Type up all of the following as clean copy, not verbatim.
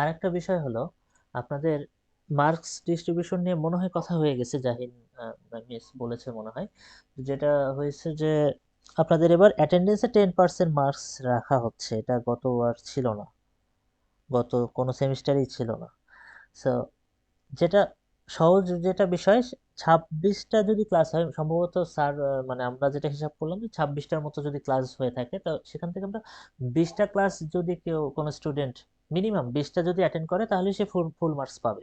আরেকটা বিষয় হলো আপনাদের মার্কস ডিস্ট্রিবিউশন নিয়ে মনে হয় কথা হয়ে গেছে, জাহিন মিস বলেছে মনে হয়। যেটা হয়েছে যে আপনাদের এবার অ্যাটেন্ডেন্সে 10% মার্কস রাখা হচ্ছে, এটা গতবার ছিল না, গত কোনো সেমিস্টারেই ছিল না। সো যেটা সহজ যেটা বিষয়, 26টা যদি ক্লাস হয় সম্ভবত স্যার, মানে আমরা যেটা হিসাব করলাম যে 26টার মতো যদি ক্লাস হয়ে থাকে, তো সেখান থেকে আমরা 20টা ক্লাস যদি কেউ কোনো স্টুডেন্ট মিনিমাম 20টা যদি অ্যাটেন্ড করে তাহলে সে ফুল ফুল মার্কস পাবে,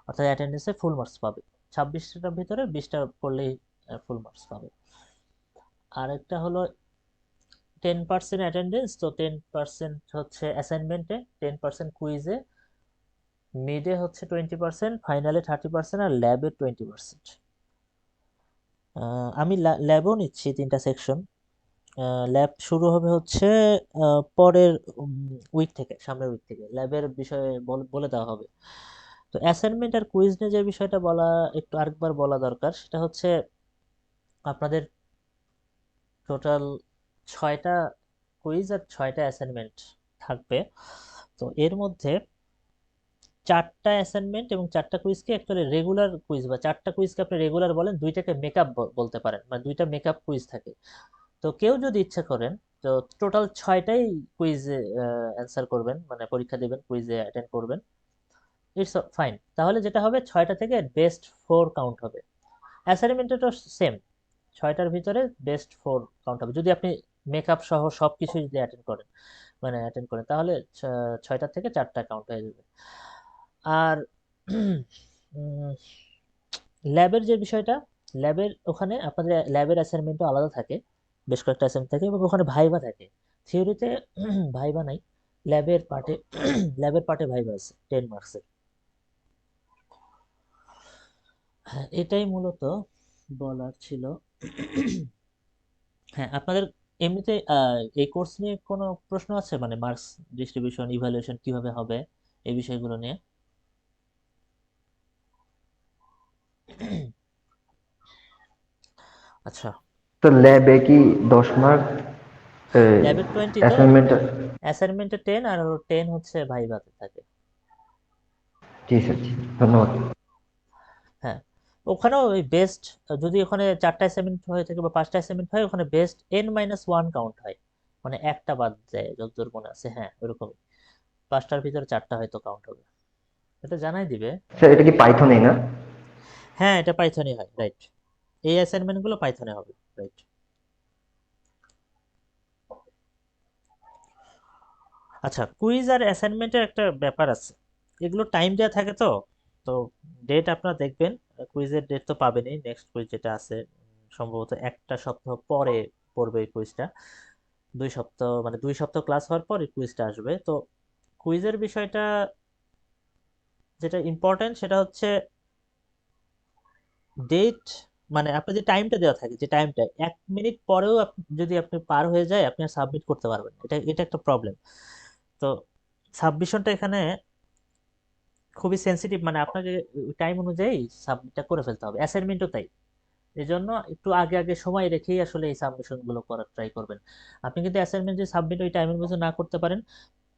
অর্থাৎ অ্যাটেন্ডেন্সে ফুল মার্কস পাবে। 26টার ভিতরে 20টা করলেই ফুল মার্কস পাবে। আর একটা হলো 10% অ্যাটেন্ডেন্স, তো 10% হচ্ছে অ্যাসাইনমেন্টে, 10% কুইজে, মিডে হচ্ছে 20%, ফাইনালে 30%, আর ল্যাবে 20%। আমি ল্যাবও নিচ্ছি 3টা সেকশন। ল্যাব শুরু হবে হচ্ছে পরের উইক থেকে, সামনের উইক থেকে ল্যাবের বিষয়ে বলে দেওয়া হবে। তো অ্যাসাইনমেন্ট আর কুইজ নিয়ে যে বিষয়টা বলা, একটু আরেকবার বলা দরকার, সেটা হচ্ছে আপনাদের টোটাল 6টা কুইজ আর 6টা অ্যাসাইনমেন্ট থাকবে। তো এর মধ্যে 4টা অ্যাসাইনমেন্ট এবং 4টা কুইজকে অ্যাকচুয়ালি রেগুলার কুইজ, বা 4টা কুইজকে আপনি রেগুলার বলেন, 2টাকে মেকআপ বলতে পারেন, মানে 2টা মেকআপ কুইজ থাকে। তো কেউ যদি ইচ্ছা করেন, তো টোটাল 6টাই কুইজে অ্যান্সার করবেন, মানে পরীক্ষা দেবেন, কুইজে অ্যাটেন্ড করবেন, ইটস ফাইন। তাহলে যেটা হবে 6টা থেকে বেস্ট 4 কাউন্ট হবে। অ্যাসাইনমেন্টও সেম, 6টার ভিতরে বেস্ট 4 কাউন্ট হবে যদি আপনি মেকআপ সহ সব কিছু যদি অ্যাটেন্ড করেন, মানে অ্যাটেন্ড করেন, তাহলে 6টা থেকে 4টা কাউন্ট হয়ে যাবে। আর ল্যাবের যে বিষয়টা, ল্যাবের ওখানে আপনাদের ল্যাবের অ্যাসাইনমেন্টও আলাদা থাকে, বেশ কয়েকটা অ্যাসাইনমেন্ট থাকে, এবং ওখানে ভাইবা থাকে। থিওরিতে ভাইবা নাই, ল্যাবের পার্টে ল্যাবের পার্টে ভাইবা আছে 10 মার্কসের। হ্যাঁ, এটাই মূলত বলার ছিল। হ্যাঁ, আপনাদের এমনিতে এই কোর্স নিয়ে কোনো প্রশ্ন আছে, মানে মার্কস ডিস্ট্রিবিউশন ইভালুয়েশন কিভাবে হবে, এই বিষয়গুলো নিয়ে? আচ্ছা, তো ল্যাবে কি 10 মার্ক ল্যাবের 20, তো অ্যাসাইনমেন্ট? অ্যাসাইনমেন্টে 10, আর 10 হচ্ছে ভাইভাতে থাকে। জি স্যার, জি ধন্যবাদ। হ্যাঁ, ওখানেও ওই বেস্ট, যদি ওখানে 4টা অ্যাসাইনমেন্ট হয়ে থাকে বা 5টা অ্যাসাইনমেন্ট হয়, ওখানে বেস্ট n-1 কাউন্ট হয়, মানে একটা বাদ যায় যতদূর মনে আছে। হ্যাঁ, ওরকমই 5টার ভিতরে 4টা হয়তো কাউন্ট হবে, এটা জানাই দিবে। স্যার এটা কি পাইথনে না? হ্যাঁ, এটা পাইথনে হয়, রাইট। এই অ্যাসাইনমেন্ট গুলো পাইথনে হবে, রাইট। আচ্ছা, কুইজ আর অ্যাসাইনমেন্টের একটা ব্যাপার আছে, এগুলো টাইম দেওয়া থাকে তো। তো ডেট আপনারা দেখবেন, কুইজের ডেট তো পাবেনই, নেক্সট কুইজ যেটা আছে সম্ভবত একটা সপ্তাহ পরে পড়বে এই কুইজটা। 2 সপ্তাহ, মানে 2 সপ্তাহ ক্লাস হওয়ার পর এই কুইজটা আসবে। তো কুইজের বিষয়টা যেটা ইম্পর্টেন্ট সেটা হচ্ছে ডেট, মানে আপনার যে টাইমটা দেওয়া থাকে, যে টাইমটা 1 মিনিট পরেও যদি আপনি পার হয়ে যায়, আপনি আর সাবমিট করতে পারবেন না। এটা এটা একটা প্রবলেম। তো সাবমিশনটা এখানে খুবই সেনসিটিভ, মানে আপনাকে টাইম অনুযায়ী সাবমিটটা করে ফেলতে হবে, অ্যাসাইনমেন্টও তাই। এই জন্য একটু আগে আগে সময় রেখেই আসলে এই সাবমিশন গুলো করার ট্রাই করবেন। আপনি কিন্তু অ্যাসাইনমেন্ট যদি সাবমিট ওই টাইমের মধ্যে না করতে পারেন,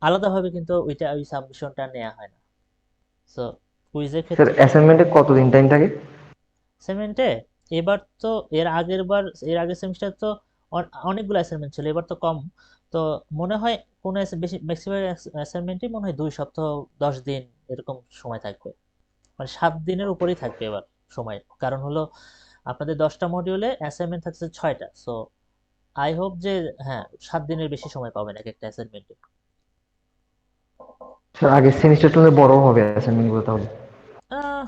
আলাদাভাবে কিন্তু ওই সাবমিশনটা নেওয়া হয় না। সো কুইজের স্যার ক্ষেত্রে অ্যাসাইনমেন্টে কতদিন টাইম থাকে? অ্যাসাইনমেন্টে, এবার তো এর আগের বার, এর আগের সেমিস্টার তো অনেকগুলো অ্যাসাইনমেন্ট ছিল, এবার তো কম। তো মনে হয় কোনো বেশি ম্যাক্সিমাম অ্যাসাইনমেন্টই মনে হয় 2 সপ্তাহ 10 দিন এরকম সময় থাকবে, মানে 7 দিনের উপরেই থাকবে এবার সময়। কারণ হলো আপনাদের 10টা মডিউলে অ্যাসাইনমেন্ট থাকছে 6টা, সো আই হোপ যে হ্যাঁ 7 দিনের বেশি সময় পাবেন এক একটা অ্যাসাইনমেন্টে। স্যার আগের সেমিস্টারটা বড় হবে অ্যাসাইনমেন্ট গুলো তাহলে? আহ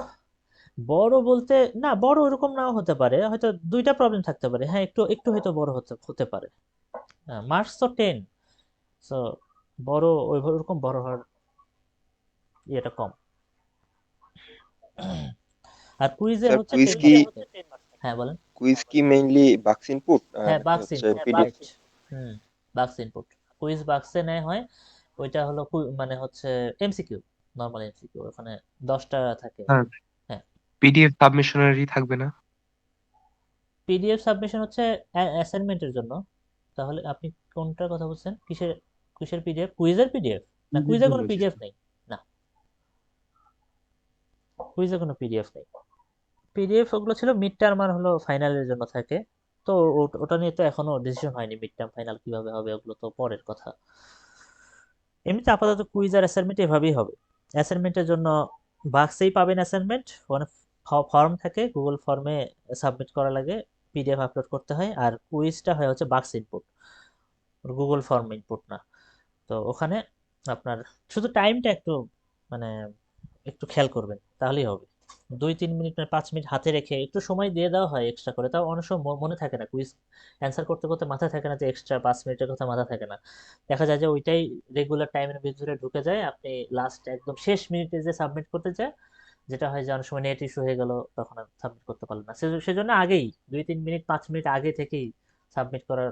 বড় বলতে, না বড় ওরকম নাও হতে পারে, হয়তো 2টা প্রবলেম থাকতে পারে, হ্যাঁ একটু একটু হয়তো বড় হতে হতে পারে। মার্কস তো 10, সো বড় ওই ওরকম বড় হওয়ার ইয়েটা কম। আর কুইজে স্যার হচ্ছে কুইজ 10 কি মার্কস থাকে। হ্যাঁ বলেন। মেইনলি বাক্স ইনপুট হ্যাঁ, নাকি বাক্স হচ্ছে ইনপুট, পিডিএফ? রাইট। হুম, বাক্স ইনপুট, কুইজ বাক্সে নেয় হয়। ওইটা হলো মানে হচ্ছে এমসিকিউ, নর্মাল এমসিকিউ, ওখানে 10টা থাকে। আর হ্যাঁ, পিডিএফ সাবমিশনারি থাকবে না? পিডিএফ সাবমিশন হচ্ছে অ্যাসাইনমেন্টের জন্য। তাহলে আপনি কোনটার কথা বলছেন, কিসের কিসের পিডিএফ, কুইজের পিডিএফ? না, কুইজের কোনো পিডিএফ নেই। কুইজে কোনো পিডিএফ নেই। পিডিএফ ওগুলো ছিল মিড টার্ম আর হলো ফাইনালের জন্য থাকে। তো ওটা নিয়ে তো এখনো ডিসিশন হয়নি, মিড টার্ম ফাইনাল কিভাবে হবে ওগুলো তো পরের কথা। এমনিতে আপাতত কুইজ আর অ্যাসাইনমেন্ট এভাবেই হবে। অ্যাসাইনমেন্টের জন্য বাক্সেই পাবেন অ্যাসাইনমেন্ট, মানে ফর্ম থাকে, গুগল ফর্মে সাবমিট করা লাগে, পিডিএফ আপলোড করতে হয়। আর কুইজটা হয় হচ্ছে বাক্স ইনপুট, গুগল ফর্ম ইনপুট না। তো ওখানে আপনার শুধু টাইমটা একটু মানে একটু খেয়াল করবেন, তাহলেই হবে। 2-3 মিনিট 5 মিনিট হাতে রেখে একটু সময় দিয়ে দেওয়া হয় এক্সট্রা করে, তাও অনেক সময় মনে থাকে না, কুইজ অ্যান্সার করতে করতে মাথায় থাকে না যে এক্সট্রা 5 মিনিটের কথা মাথা থাকে না। দেখা যায় যে ওইটাই রেগুলার টাইমের ভিতরে ঢুকে যায়, আপনি লাস্ট একদম শেষ মিনিটে যে সাবমিট করতে চায়, যেটা হয় যে অনেক সময় নেট ইস্যু হয়ে গেল, তখন আর সাবমিট করতে পারলেন না। সেজন্য আগেই 2-3 মিনিট 5 মিনিট আগে থেকেই সাবমিট করার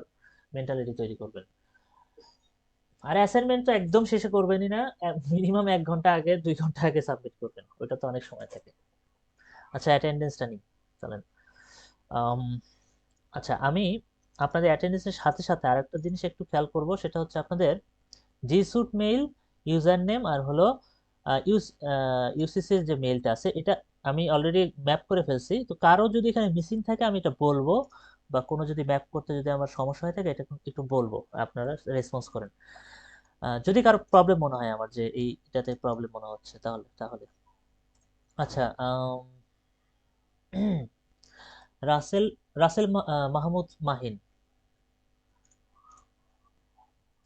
মেন্টালিটি তৈরি করবেন। আর অ্যাসাইনমেন্ট তো একদম শেষে করবেনই না, মিনিমাম 1 ঘন্টা আগে 2 ঘন্টা আগে সাবমিট করবেন, ওইটা তো অনেক সময় থাকে। আচ্ছা, অ্যাটেন্ডেন্সটা নিই, চলেন। আম, আচ্ছা, আমি আপনাদের অ্যাটেন্ডেন্সের সাথে সাথে আরেকটা জিনিস একটু খেয়াল করব, সেটা হচ্ছে আপনাদের G Suite mail user name আর হলো ইউসিসির যে মেইলটা আছে, এটা আমি অলরেডি ম্যাপ করে ফেলছি। তো কারো যদি এখানে মিসিং থাকে আমি এটা বলবো, বা কোনো যদি ম্যাপ করতে যদি আমার সমস্যা হয়ে থাকে এটা একটু বলবো, আপনারা রেসপন্স করেন। যদি কারো প্রবলেম মনে হয় আমার যে এইটাতে প্রবলেম মনে হচ্ছে, তাহলে তাহলে আচ্ছা, রাসেল রাসেল মাহমুদ মাহিন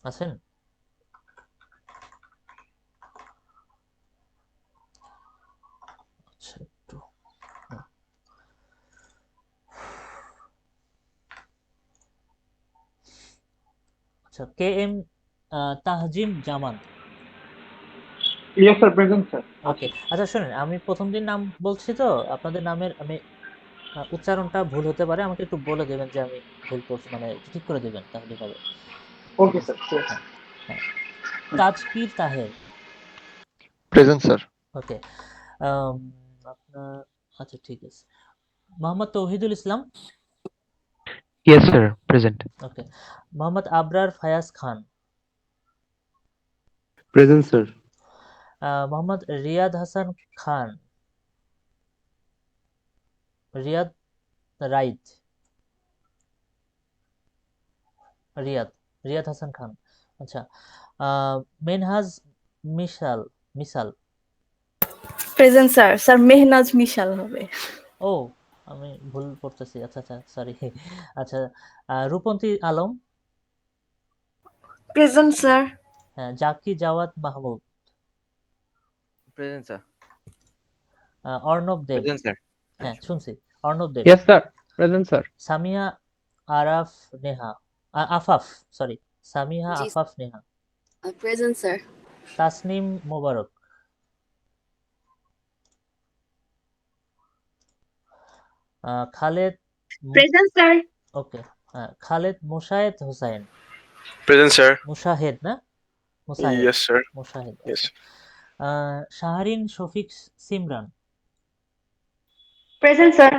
আছেন? আচ্ছা, একটু হুম। আচ্ছা, কে এম তাহজিম জামান। Yes, sir. Present, sir. ওকে, আচ্ছা শুনেন, আমি প্রথম দিন নাম বলছি তো, আপনাদের নামের আমি উচ্চারণটা ভুল হতে পারে, আমাকে একটু বলে দেবেন যে আমি ভুল করছি, মানে একটু ঠিক করে দেবেন, তাহলেই হবে। ঠিক Okay, আছে, sir. Sure. হ্যাঁ হ্যাঁ। Tazkir Taher. Present sir. Okay, আপনার, আচ্ছা ঠিক আছে। মোহাম্মদ তৌহিদুল ইসলাম। Yes, sir. Present. ওকে, মোহাম্মদ আবরার ফায়াজ খান। Present, sir. মোহাম্মদ রিয়াদ হাসান খান। রিয়াদ রাইদ। রিয়াদ রিয়াদ হাসান খান। আচ্ছা, Menhaj Mishal Misal. Present sir. Sir Mehnaz Mishal হবে। ও, আমি ভুল পড়তেছি, আচ্ছা আচ্ছা, সরি। আচ্ছা, রূপন্তী আলম। Present sir. হ্যাঁ, Zaki Jawad Mahmud. Present sir. Arnab Deb. Present sir. হ্যাঁ শুনছি, Arnab Deb. Yes, sir. Present, sir. Samia Araf Neha, Afaf, sorry, Samiha জি Afaf Neha. Present sir. Tasnim Mubarak. Khaled present sir. Okay, Khaled Mushahed Hossain. Present sir. Mushahed না, Musahed, yes sir. Mushahed. Yes. আচ্ছা, শাহরিন শফিক সিমরান। Present sir.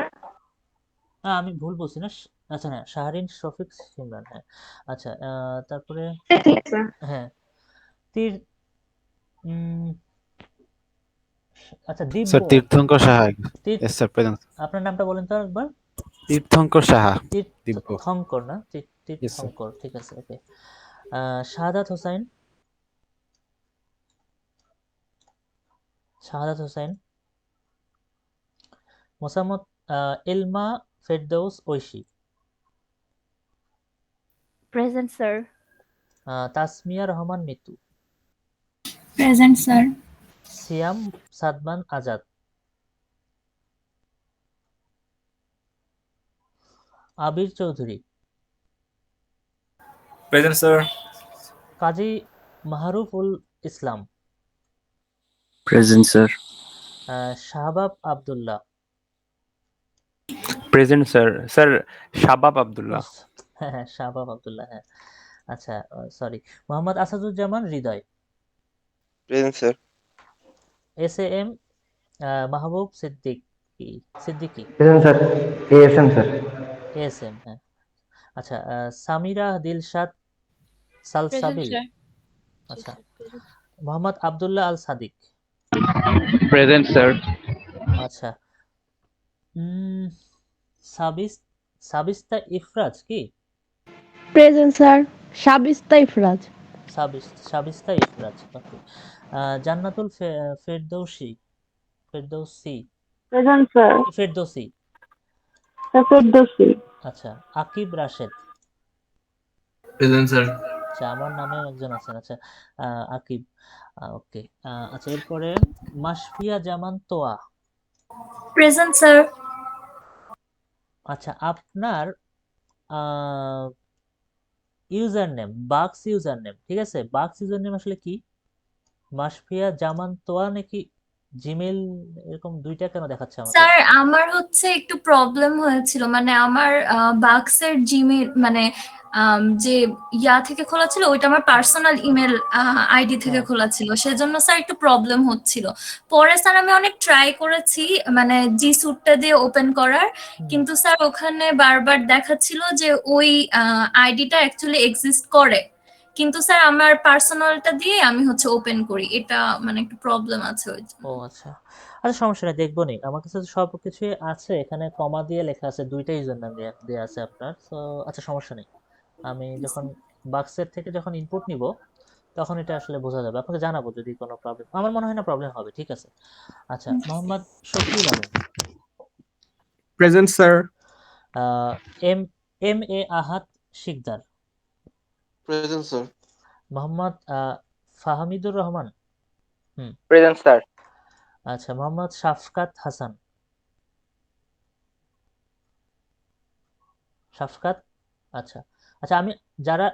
আমি ভুল বলছি না, আচ্ছা হ্যাঁ, শাহরিন শফিক সিমরান, হ্যাঁ। আচ্ছা, তারপরে হ্যাঁ, তীর উম, আচ্ছা, দিব্য। স্যার তীর্থঙ্কর সাহা। তীর- Yes, sir. Present. আপনার নামটা বলেন তো একবার। তীর্থঙ্কর সাহা। দিব্য। তীর্থঙ্কর না, Yes, sir. তীর্থঙ্কর, ঠিক আছে, okay. Shahadat Hossain. Shahadat Hossain. Mosammat Ilma Ferdous Oishi. Present sir. Tasmia Rahman Mitu. Present sir. Siam Sadman Azad. Abir Chowdhury. Present, sir. Kazi Mahruful Islam. Present, sir. Shahbab Abdullah. Present, sir. Sir, Shabab Abdullah. হ্যাঁ হ্যাঁ, শাহবাব আব্দুল্লাহ, হ্যাঁ। আচ্ছা, sorry, Mohammad Asaduzzaman Hridoy. Present sir. S A M Mahbub Siddiqui Siddiqui. Present sir. ASM sir. S M, হ্যাঁ। আচ্ছা, সামিরা দিলশাদ সালসাবিল। আচ্ছা, মোহাম্মদ আব্দুল্লাহ আল সাদিক। Present, sir. আচ্ছা, উম সাবিস সাবিস্তা ইফরাজ কি? Present sir. Sabista Ifraz. Sabista Ifraz, okay. Jannatul Ferdousi Ferdousi Present, sir. কি ফেরদৌসি? Safiddausi. আচ্ছা, আকিব রাশেদ। Present sir. আচ্ছা, আমার নামেও একজন আছেন। আচ্ছা, আকিব, ওকে। আচ্ছা, এরপরে মাসফিয়া জামান তোয়া। Present sir. আচ্ছা, আপনার ইউজার নেম, বাক্স ইউজার নেম, ঠিক আছে? বাক্স ইউজার নেম আসলে কি? মাসফিয়া জামান তোয়া নাকি জিমেল, এরকম দুইটা কেন দেখাচ্ছে আমাকে? স্যার আমার হচ্ছে একটু প্রবলেম হয়েছিল, মানে আমার বাক্সের জিমেল মানে যে ইয়া থেকে খোলা ছিল ওইটা আমার পার্সোনাল ইমেল আইডি থেকে হ্যাঁ। খোলা ছিল, সেজন্য স্যার একটু প্রবলেম হচ্ছিল। পরে স্যার আমি অনেক ট্রাই করেছি মানে জি স্যুটটা দিয়ে ওপেন করার, কিন্তু স্যার ওখানে বারবার দেখাচ্ছিল যে ওই আইডিটা অ্যাকচুয়ালি এক্সিস্ট করে, কিন্তু স্যার আমার পার্সোনালটা দিয়ে আমি হচ্ছে ওপেন করি, এটা মানে একটু প্রবলেম আছে ওই জন্য। ও আচ্ছা, আচ্ছা, সমস্যা নেই, দেখবো নি। আমার কাছে তো সব কিছুই আছে, এখানে কমা দিয়ে লেখা আছে, দুইটা ইউজার নাম দেওয়া আছে আপনার, তো আচ্ছা, সমস্যা নেই। আমি যখন বাক্সের থেকে যখন ইনপুট নিব তখন এটা আসলে বোঝা যাবে, আপনাকে জানাবো যদি কোনো প্রবলেম, আমার মনে হয় না প্রবলেম হবে, ঠিক আছে। আচ্ছা, Mohammad Shafiul Alam. Present sir. Ah, M M A Ahad Sikdar. Present sir. Mohammad Fahmidur Rahman. Present sir. আচ্ছা, মোহাম্মদ শাফকাত হাসান। শাফকাত, আচ্ছা। আচ্ছা, আমি যারা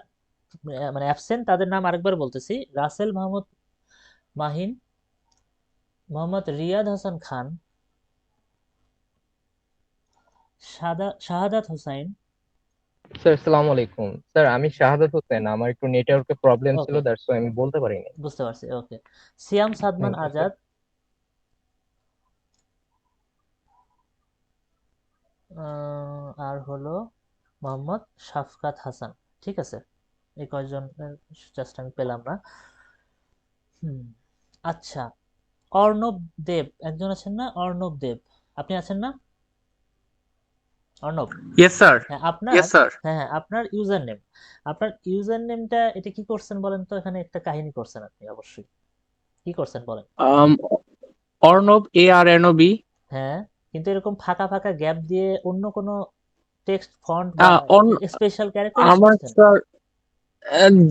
মানে অ্যাবসেন্ট তাদের নাম আরেকবার বলতেছি: রাসেল মাহমুদ মাহিন, মোহাম্মদ রিয়াদ হাসান খান, শাহাদাত হোসাইন। স্যার আসসালামু আলাইকুম। স্যার আমি শাহাদাত হোসেন, আমার একটু নেটওয়ার্কে প্রবলেম ছিল, ওকে, দ্যাটস ওয়াই আমি বলতে পারিনি। বুঝতে পারছি, okay. Siam Sadman thank you sir. Azad, আর হলো মোহাম্মদ শাফকাত হাসান, ঠিক আছে। এই কয়জন জাস্ট আমি পেলাম না। হুম, আচ্ছা, অর্ণব দেব একজন আছেন না? অর্ণব দেব, আপনি আছেন না অর্ণব? Yes sir. হ্যাঁ, আপনার, হ্যাঁ হ্যাঁ, আপনার ইউজার নেমটা এটা কি করছেন বলেন তো? এখানে একটা কাহিনী করছেন আপনি, অবশ্যই কি করছেন বলেন? অর্ণব, ARNOB। হ্যাঁ, কিন্তু এরকম ফাঁকা ফাঁকা গ্যাপ দিয়ে অন্য কোনো টেক্সট ফন্ট বা স্পেশাল ক্যারেক্টার ইউজ আমার করছেন? স্যার,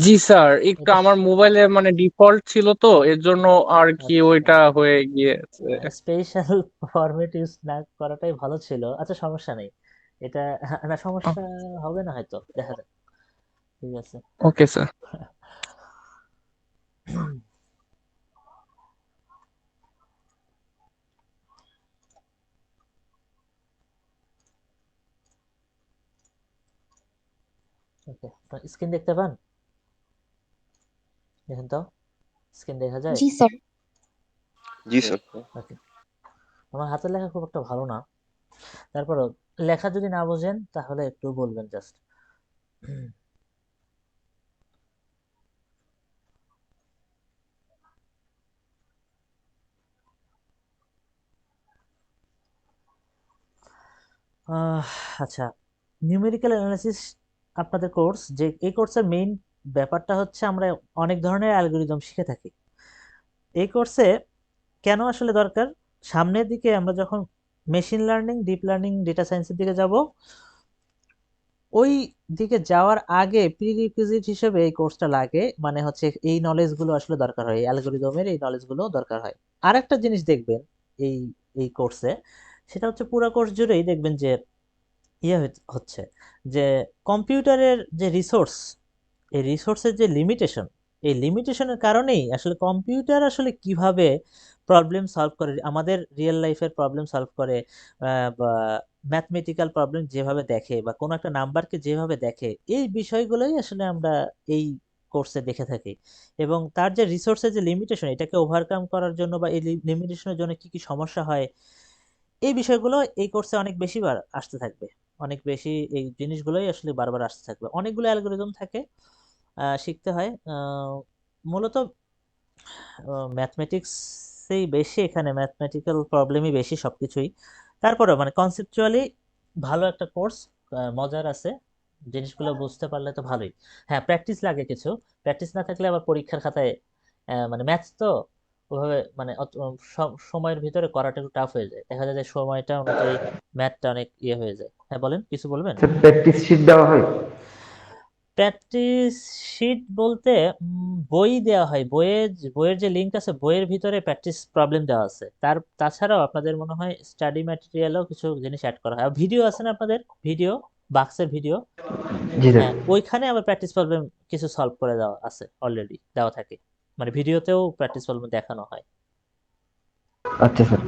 জি স্যার, একটু এটা আমার মোবাইলে মানে ডিফল্ট ছিল তো এর জন্য আর কি আচ্ছা, ওইটা হয়ে গিয়েছে। স্পেশাল ফরম্যাট ইউজ না করাটাই ভালো ছিল। আচ্ছা, সমস্যা নেই, এটা না, সমস্যা হবে না হয়তো, দেখা যাক, ঠিক আছে। Okay sir. ওকে, স্ক্রিন দেখতে পান? দেখেন তো, স্ক্রিন দেখা যায়? জি স্যার। জি স্যার। ওকে, আমার হাতের লেখা খুব একটা ভালো না, তারপরও লেখা যদি না বোঝেন তাহলে একটু বলবেন জাস্ট। আচ্ছা, নিউমেরিক্যাল অ্যানালিসিস আপনাদের কোর্স, যে এই কোর্সের মেইন ব্যাপারটা হচ্ছে আমরা অনেক ধরনের অ্যালগরিদম শিখে থাকি। এই কোর্সে কেন আসলে দরকার? সামনের দিকে আমরা যখন machine learning, deep learning, data সায়েন্সের দিকে যাব, ওই দিকে যাওয়ার আগে প্রিরিকুইজিট হিসেবে এই কোর্সটা লাগে, মানে হচ্ছে এই নলেজগুলো আসলে দরকার হয়, অ্যালগরিদমের এই নলেজগুলো দরকার হয়। আর একটা জিনিস দেখবেন এই এই কোর্সে, সেটা হচ্ছে পুরো কোর্স জুড়েই দেখবেন যে হচ্ছে যে কম্পিউটারের যে রিসোর্স, এই রিসোর্সের যে লিমিটেশন, এই লিমিটেশনের কারণেই আসলে কম্পিউটার আসলে কিভাবে প্রবলেম সলভ করে, আমাদের রিয়েল লাইফের প্রবলেম সলভ করে, বা ম্যাথমেটিক্যাল প্রবলেম যেভাবে দেখে, বা কোনো একটা নাম্বারকে যেভাবে দেখে, এই বিষয়গুলোই আসলে আমরা এই কোর্সে দেখে থাকি। এবং তার যে রিসোর্সের যে লিমিটেশন, এটাকে ওভারকাম করার জন্য বা এই লিমিটেশনের জন্য কি কি সমস্যা হয়, এই বিষয়গুলো এই কোর্সে অনেক বেশি বার আসতে থাকবে, অনেক বেশি এই জিনিসগুলোই আসলে বারবার আসতে থাকবে। অনেকগুলো অ্যালগোরিদম থাকে, শিখতে হয়, মূলত ম্যাথমেটিক্স ম্যাথসেই বেশি, এখানে ম্যাথমেটিক্যাল প্রবলেমই বেশি সবকিছুই। তারপরে মানে কনসেপচুয়ালি ভালো একটা কোর্স, মজার আছে, জিনিসগুলো বুঝতে পারলে তো ভালোই। হ্যাঁ, প্র্যাকটিস লাগে কিছু, প্র্যাকটিস না থাকলে আবার পরীক্ষার খাতায় মানে ম্যাথস তো ওভাবে মানে সময়ের ভিতরে করাটা একটু টাফ হয়ে যায়, দেখা যায় যে সময়টা অনুযায়ী ম্যাথটা অনেক ইয়ে হয়ে যায়। হ্যাঁ বলেন, কিছু বলবেন? প্র্যাকটিস শিট দেওয়া হয়? প্র্যাকটিস শিট বলতে বই দেওয়া হয়, বইয়ের যে লিঙ্ক আছে বইয়ের ভিতরে প্র্যাকটিস প্রবলেম দেওয়া আছে। তাছাড়াও আপনাদের মনে হয় স্টাডি ম্যাটেরিয়ালও কিছু জিনিস অ্যাড করা হয়, আর ভিডিও আছে না আপনাদের, ভিডিও বাক্সের ভিডিও, জি স্যার। হ্যাঁ ওইখানে আবার প্র্যাকটিস প্রবলেম কিছু সলভ করে দেওয়া আছে, অলরেডি দেওয়া থাকে, মানে ভিডিওতেও প্র্যাকটিস প্রবলেম দেখানো হয়। আচ্ছা স্যার।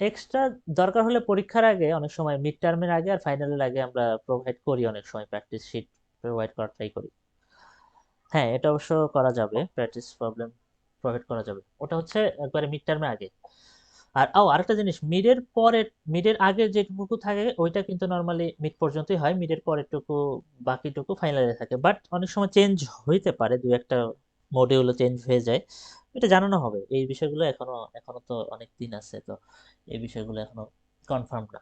এক্সট্রা দরকার হলে পরীক্ষার আগে, অনেক সময় মিড টার্মের আগে আর ফাইনালের আগে আমরা প্রোভাইড করি, অনেক সময় প্র্যাকটিস শিট প্রোভাইড করার ট্রাই করি। হ্যাঁ, এটা অবশ্য করা যাবে, প্র্যাকটিস প্রবলেম প্রোভাইড করা যাবে, ওটা হচ্ছে একবারে মিড টার্মে আগে। আর আরেকটা জিনিস, মিডের আগে যেটুকু থাকে ওইটা কিন্তু নর্মালি মিড পর্যন্তই হয়, মিডের পরেরটুকু বাকিটুকু ফাইনালে থাকে, বাট অনেক সময় চেঞ্জ হইতে পারে, দুই একটা মডিউলও চেঞ্জ হয়ে যায়, এটা জানানো হবে। এই বিষয়গুলো এখনো তো অনেক দিন আছে, তো এই বিষয়গুলো এখনো কনফার্ম না।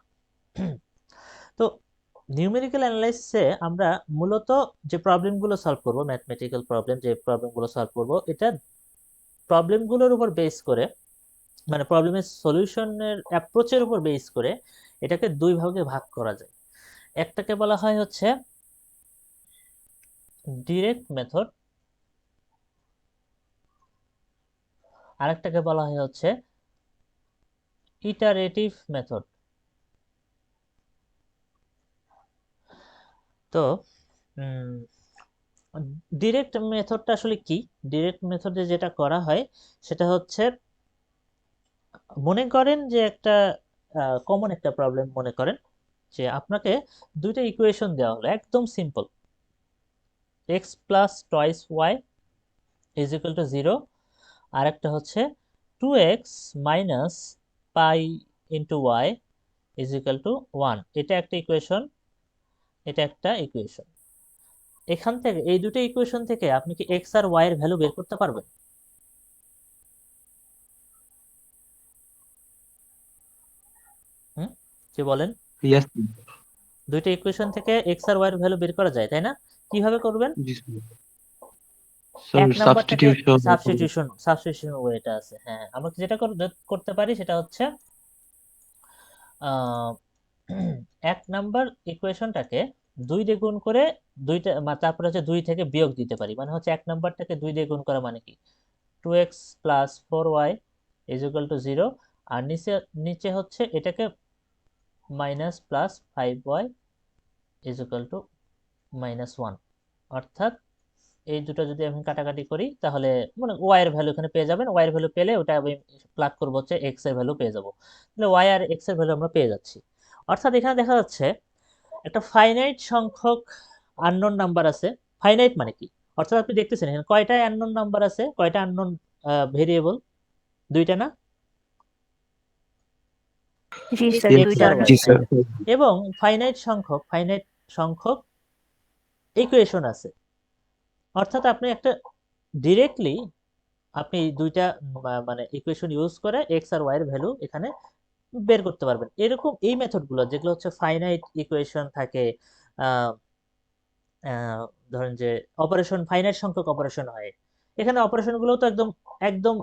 তো নিউমেরিক্যাল অ্যানালাইসিসে আমরা মূলত যে প্রবলেমগুলো সলভ করব, ম্যাথমেটিক্যাল প্রবলেম যে প্রবলেমগুলো সলভ করব, এটা প্রবলেমগুলোর উপর বেস করে, মানে প্রবলেমের সলিউশনের অ্যাপ্রোচের উপর বেস করে এটাকে দুই ভাগে ভাগ করা যায়। একটাকে বলা হয় হচ্ছে ডিরেক্ট মেথড, আরেকটাকে বলা হয় হচ্ছে ইটারেটিভ মেথড। তো ডিরেক্ট মেথডটা আসলে কি? ডিরেক্ট মেথডে যেটা করা হয় সেটা হচ্ছে, মনে করেন যে একটা কমন একটা প্রবলেম, মনে করেন যে আপনাকে দুইটা ইকুয়েশন দেওয়া হলো, একদম simple, x plus twice y is equal to 0, আর একটা হচ্ছে 2x minus pi into y is equal to 1, এটা একটা ইকুয়েশন, এটা একটা ইকুয়েশন। এখান থেকে এই দুটো ইকুয়েশন থেকে আপনি কি এক্স আর ওয়াই এর ভ্যালু বের করতে পারবেন? কি বলেন? Yes. দুইটা ইকুয়েশন থেকে এক্স আর ওয়াই এর ভ্যালু বের করা যায়, তাই না? কিভাবে করবেন? Yes. এক Sir, নাম্বারটাকে substitution. সাবস্টিটিউশন ওয়েটা আছে। হ্যাঁ, আমরা যেটা করতে পারি সেটা হচ্ছে আহ, এক নাম্বার ইকুয়েশনটাকে 2 দিয়ে গুণ করে দুইটা তারপরে হচ্ছে 2 থেকে বিয়োগ দিতে পারি, মানে হচ্ছে এক নাম্বারটাকে 2 দিয়ে গুণ করা মানে কি 2x plus 4y is equal to 0, আর নিচে নিচে হচ্ছে এটাকে minus plus 5y is equal to -1, অর্থাৎ এই দুটো যদি আমি কাটাকাটি করি তাহলে মানে ওয়াই এর ভ্যালু এখানে পেয়ে যাবেন, ওয়াই এর ভ্যালু পেলে ওটা আমি প্লাগ করবো হচ্ছে এক্স এর ভ্যালু পেয়ে যাবো, তাহলে ওয়াই আর এক্স এর ভ্যালু আমরা পেয়ে যাচ্ছি। অর্থাৎ এখানে দেখা যাচ্ছে একটা ফাইনাইট সংখ্যক আননোন নাম্বার আছে। ফাইনাইট মানে কি? অর্থাৎ আপনি দেখতেছেন এখানে কয়টা আননোন নাম্বার আছে, কয়টা আননোন ভেরিয়েবল, দুইটা না? জি স্যার, X দুইটা আর Y, জি স্যার। এবং ফাইনাইট সংখ্যক ইকুয়েশন আছে। অর্থাৎ আপনি একটা ডিরেক্টলি আপনি দুইটা মানে ইকুয়েশন ইউজ করে এক্স আর ওয়াই এর ভ্যালু এখানে বের করতে পারবেন। এরকম এই মেথডগুলো যেগুলো হচ্ছে ফাইনাইট ইকুয়েশন থাকে, আহ, আহ, ধরেন যে অপারেশন, ফাইনাইট সংখ্যক অপারেশন হয়, এখানে অপারেশনগুলো তো একদম একদম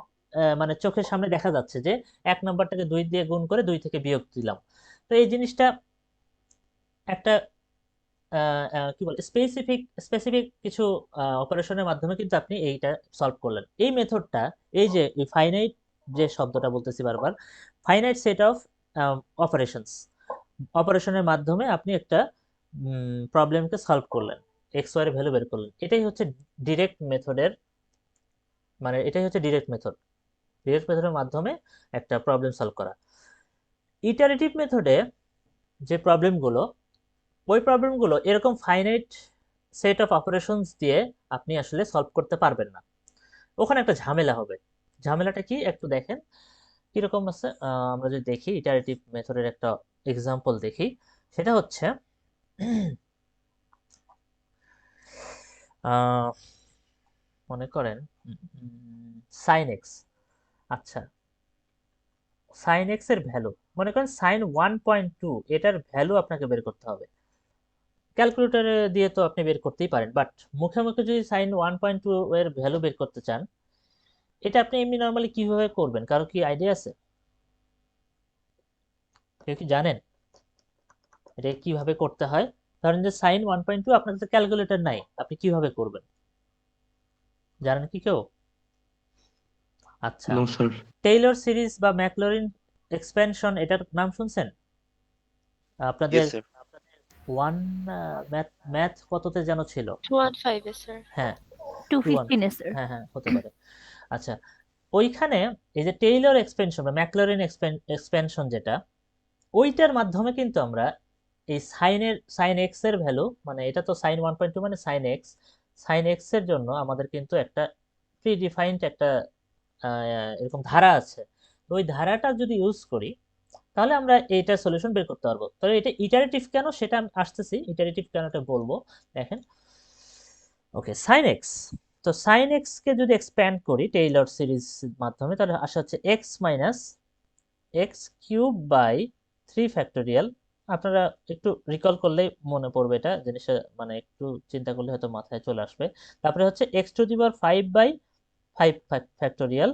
মানে চোখের সামনে দেখা যাচ্ছে যে এক নাম্বারটাকে 2 দিয়ে গুণ করে 2 থেকে বিয়োগ দিলাম। তো এই জিনিসটা একটা কি বলে স্পেসিফিক কিছু অপারেশনের মাধ্যমে কিন্তু আপনি এইটা সলভ করলেন। এই মেথডটা, এই যে ফাইনাইট যে শব্দটা বলতেছি বারবার, ফাইনাইট সেট অফ অপারেশনের মাধ্যমে আপনি একটা প্রবলেমকে সলভ করলেন, এক্স ওয়াই এর ভ্যালু বের করলেন, এটাই হচ্ছে ডিরেক্ট মেথডের, মানে এটাই হচ্ছে ডিরেক্ট মেথডের মাধ্যমে একটা প্রবলেম সলভ করা। ইটারেটিভ মেথডে যে প্রবলেমগুলো, ওই প্রবলেমগুলো এরকম ফাইনাইট সেট অফ অপারেশনস দিয়ে আপনি আসলে সলভ করতে পারবেন না, ওখানে একটা ঝামেলা হবে। ঝামেলাটা কি একটু দেখেন কিরকম আছে। আমরা যদি দেখি ইটারেটিভ মেথডের একটা এক্সাম্পল দেখি, সেটা হচ্ছে মনে করেন সাইন এক্স। আচ্ছা, সাইন এক্স এর ভ্যালু, মনে করেন সাইন 1.2, এটার ভ্যালু আপনাকে বের করতে হবে। ক্যালকুলেটরে দিয়ে তো আপনি বের করতেই পারেন, বাট মুখে মুখে যদি সাইন 1.2 এর ভ্যালু বের করতে চান, এটা আপনি এমনি নর্মালি কিভাবে করবেন? কারো কি আইডিয়া আছে? কেউ কি জানেন এটা কিভাবে করতে হয়? ধরেন যে সাইন 1.2, আপনার কাছে ক্যালকুলেটর নাই, আপনি কিভাবে করবেন জানেন কি কেউ? আচ্ছা, No, sir. টেইলর সিরিজ বা ম্যাকলরিন এক্সপেনশন, এটার নাম শুনছেন? আপনাদের Yes, sir. ওয়ান ম্যাথ কততে যেন ছিল? 215 স্যার। হ্যাঁ 215 স্যার। হ্যাঁ হ্যাঁ হতে পারে। আচ্ছা, ওইখানে এই যে টেইলর এক্সপেনশন বা ম্যাকলরিন এক্সপেনশন যেটা, ওইটার মাধ্যমে কিন্তু আমরা এই সাইন এক্স এর ভ্যালু, মানে এটা তো সাইন 1.2 মানে সাইন এক্স এর জন্য আমাদের কিন্তু একটা প্রিডিফাইন্ড একটা এরকম ধারা আছে। তো ওই ধারাটা যদি ইউজ করি তাহলে আমরা এইটার সলিউশন বের করতে পারবো। তাহলে এটা ইটারেটিভ কেন সেটা আমি আসতেছি, ইটারেটিভ কেন এটা বলবো। দেখেন, ওকে, সাইন এক্স, তো সাইন এক্স কে যদি এক্সপ্যান্ড করি টেইলর সিরিজ মাধ্যমে, তাহলে আসা হচ্ছে x minus x cube by 3 factorial. আপনারা একটু রিকল করলেই মনে পড়বে এটা জিনিসটা, মানে একটু চিন্তা করলে হয়তো মাথায় চলে আসবে। তারপরে হচ্ছে x to the power 5 by 5 factorial,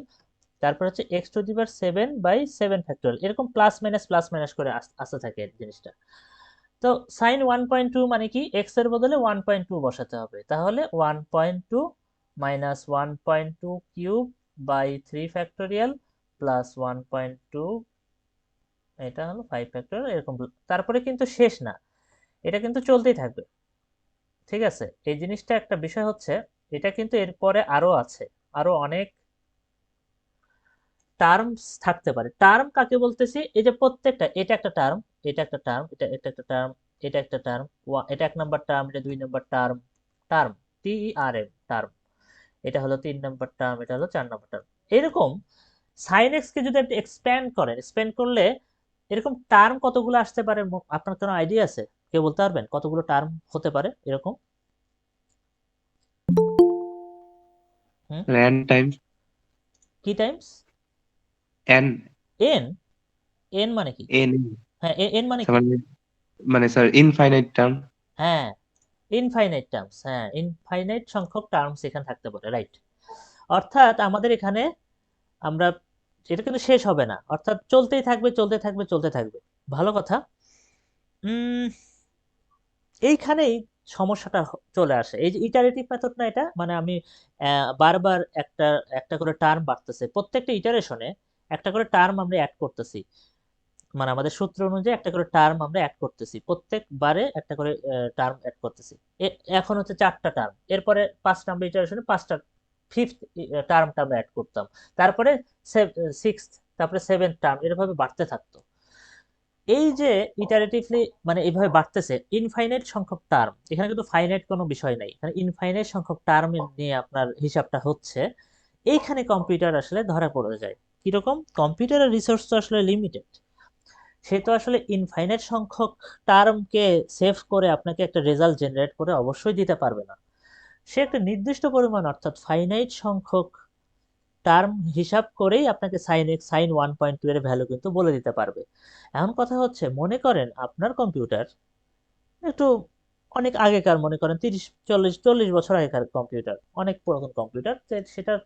তারপর হচ্ছে x to the power 7 by 7 factorial, এরকম প্লাস মাইনাস করে আসতে থাকে জিনিসটা। তো সাইন 1.2 মানে কি, এক্স এর বদলে 1.2 বসাতে হবে, তাহলে 1.2 minus 1.2 cube by 3 factorial plus 1.2, এটা হলো 5 ফ্যাক্টোরিয়াল, এরকম। তারপরে কিন্তু শেষ না, এটা কিন্তু চলতেই থাকবে, ঠিক আছে? এই জিনিসটা একটা বিষয় হচ্ছে, এটা কিন্তু এরপরে আরো আছে, আরো অনেক টার্মস থাকতে পারে। টার্ম কাকে বলতেছি, এই যে প্রত্যেকটা, এটা একটা টার্ম, এটা একটা টার্ম, এটা একটা টার্ম, এটা একটা টার্ম, এটা 1 নাম্বার টার্ম, এটা 2 number term, term TERM term, এটা হলো 3 নাম্বার টার্ম, এটা হলো 4 নাম্বার টার্ম। এরকম সাইন এক্স কে যদি আপনি এক্সপ্যান্ড করেন, এক্সপ্যান্ড করলে এরকম টার্ম কতগুলো আসতে পারে? আপনার কোনো আইডিয়া আছে? কেউ বলতে পারবেন কতগুলো টার্ম হতে পারে এরকম? হুম, N times কি টাইমস? N এন, এন মানে কি? N হ্যাঁ, এন মানে কি? মানে স্যার ইনফাইনাইট টার্ম। হ্যাঁ, ইনফাইনাইট টার্মস, হ্যাঁ, ইনফাইনাইট সংখ্যক টার্মস এখানে থাকতে পারে, রাইট। অর্থাৎ আমাদের এখানে আমরা, এটা কিন্তু শেষ হবে না, অর্থাৎ চলতেই থাকবে চলতে থাকবে চলতে থাকবে। ভালো কথা। এইখানেই সমস্যাটা চলে আসে, এই যে ইটারেটিভ মেথড না, এটা মানে আমি বারবার একটা একটা করে টার্ম বাড়তেছে, প্রত্যেকটা ইটারেশনে একটা করে টার্ম আমরা অ্যাড করতেছি, মানে আমাদের সূত্র অনুযায়ী একটা করে টার্ম আমরা অ্যাড করতেছি, প্রত্যেকবারে একটা করে টার্ম অ্যাড করতেছি। এখন হচ্ছে 4টা টার্ম, এরপরে 5 নাম্বার ইটারেশনে 5টা, 5th টার্মটা আমরা অ্যাড করতাম, তারপরে 6th, তারপরে 7th টার্ম, এরভাবে বাড়তে থাকতো। এই যে ইটারেটিভলি মানে এইভাবে বাড়তেছে, ইনফাইনাইট সংখ্যক টার্ম, এখানে কিন্তু ফাইনাইট কোনো বিষয় নাই, এখানে ইনফাইনাইট সংখ্যক টার্ম নিয়ে আপনার হিসাবটা হচ্ছে। এইখানে কম্পিউটার আসলে ধরা পড়ে যায়। কিরকম? কম্পিউটারের রিসোর্স তো আসলে লিমিটেড, সে তো আসলে ইনফাইনাইট সংখ্যক টার্মকে সেভ করে আপনাকে একটা রেজাল্ট জেনারেট করে অবশ্যই দিতে পারবে না। সে একটা নির্দিষ্ট পরিমাণ, অর্থাৎ ফাইনাইট সংখ্যক টার্ম হিসাব করেই আপনাকে সাইন 1.2 এর ভ্যালু কিন্তু বলে দিতে পারবে। এখন কথা হচ্ছে, মনে করেন আপনার কম্পিউটার একটু অনেক আগেকার, মনে করেন 30 40 বছর আগেকার কম্পিউটার, অনেক পুরাতন কম্পিউটার, সেটার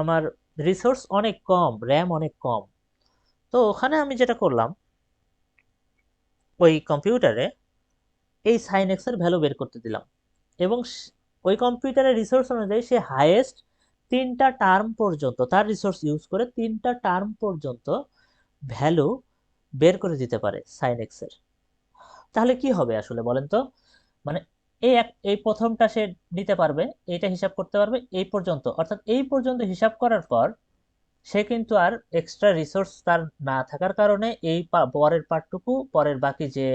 আমার রিসোর্স অনেক কম, র্যাম অনেক কম। তো ওখানে আমি যেটা করলাম, ওই কম্পিউটারে এই সাইন এক্স এর ভ্যালু বের করতে দিলাম, এবং ওই কম্পিউটারের রিসোর্স অনুযায়ী সে হাইয়েস্ট 3টা টার্ম পর্যন্ত, তার রিসোর্স ইউজ করে 3টা টার্ম পর্যন্ত ভ্যালু বের করে দিতে পারে সাইন এক্স এর। তাহলে কি হবে আসলে বলেন তো? মানে এই প্রথমটা সে নিতে পারবে, এইটা হিসাব করতে পারবে এই পর্যন্ত, অর্থাৎ এই পর্যন্ত হিসাব করার পর সে কিন্তু আর এক্সট্রা রিসোর্স তার না থাকার কারণে এই পরের পার্টটুকু, পরের বাকি যে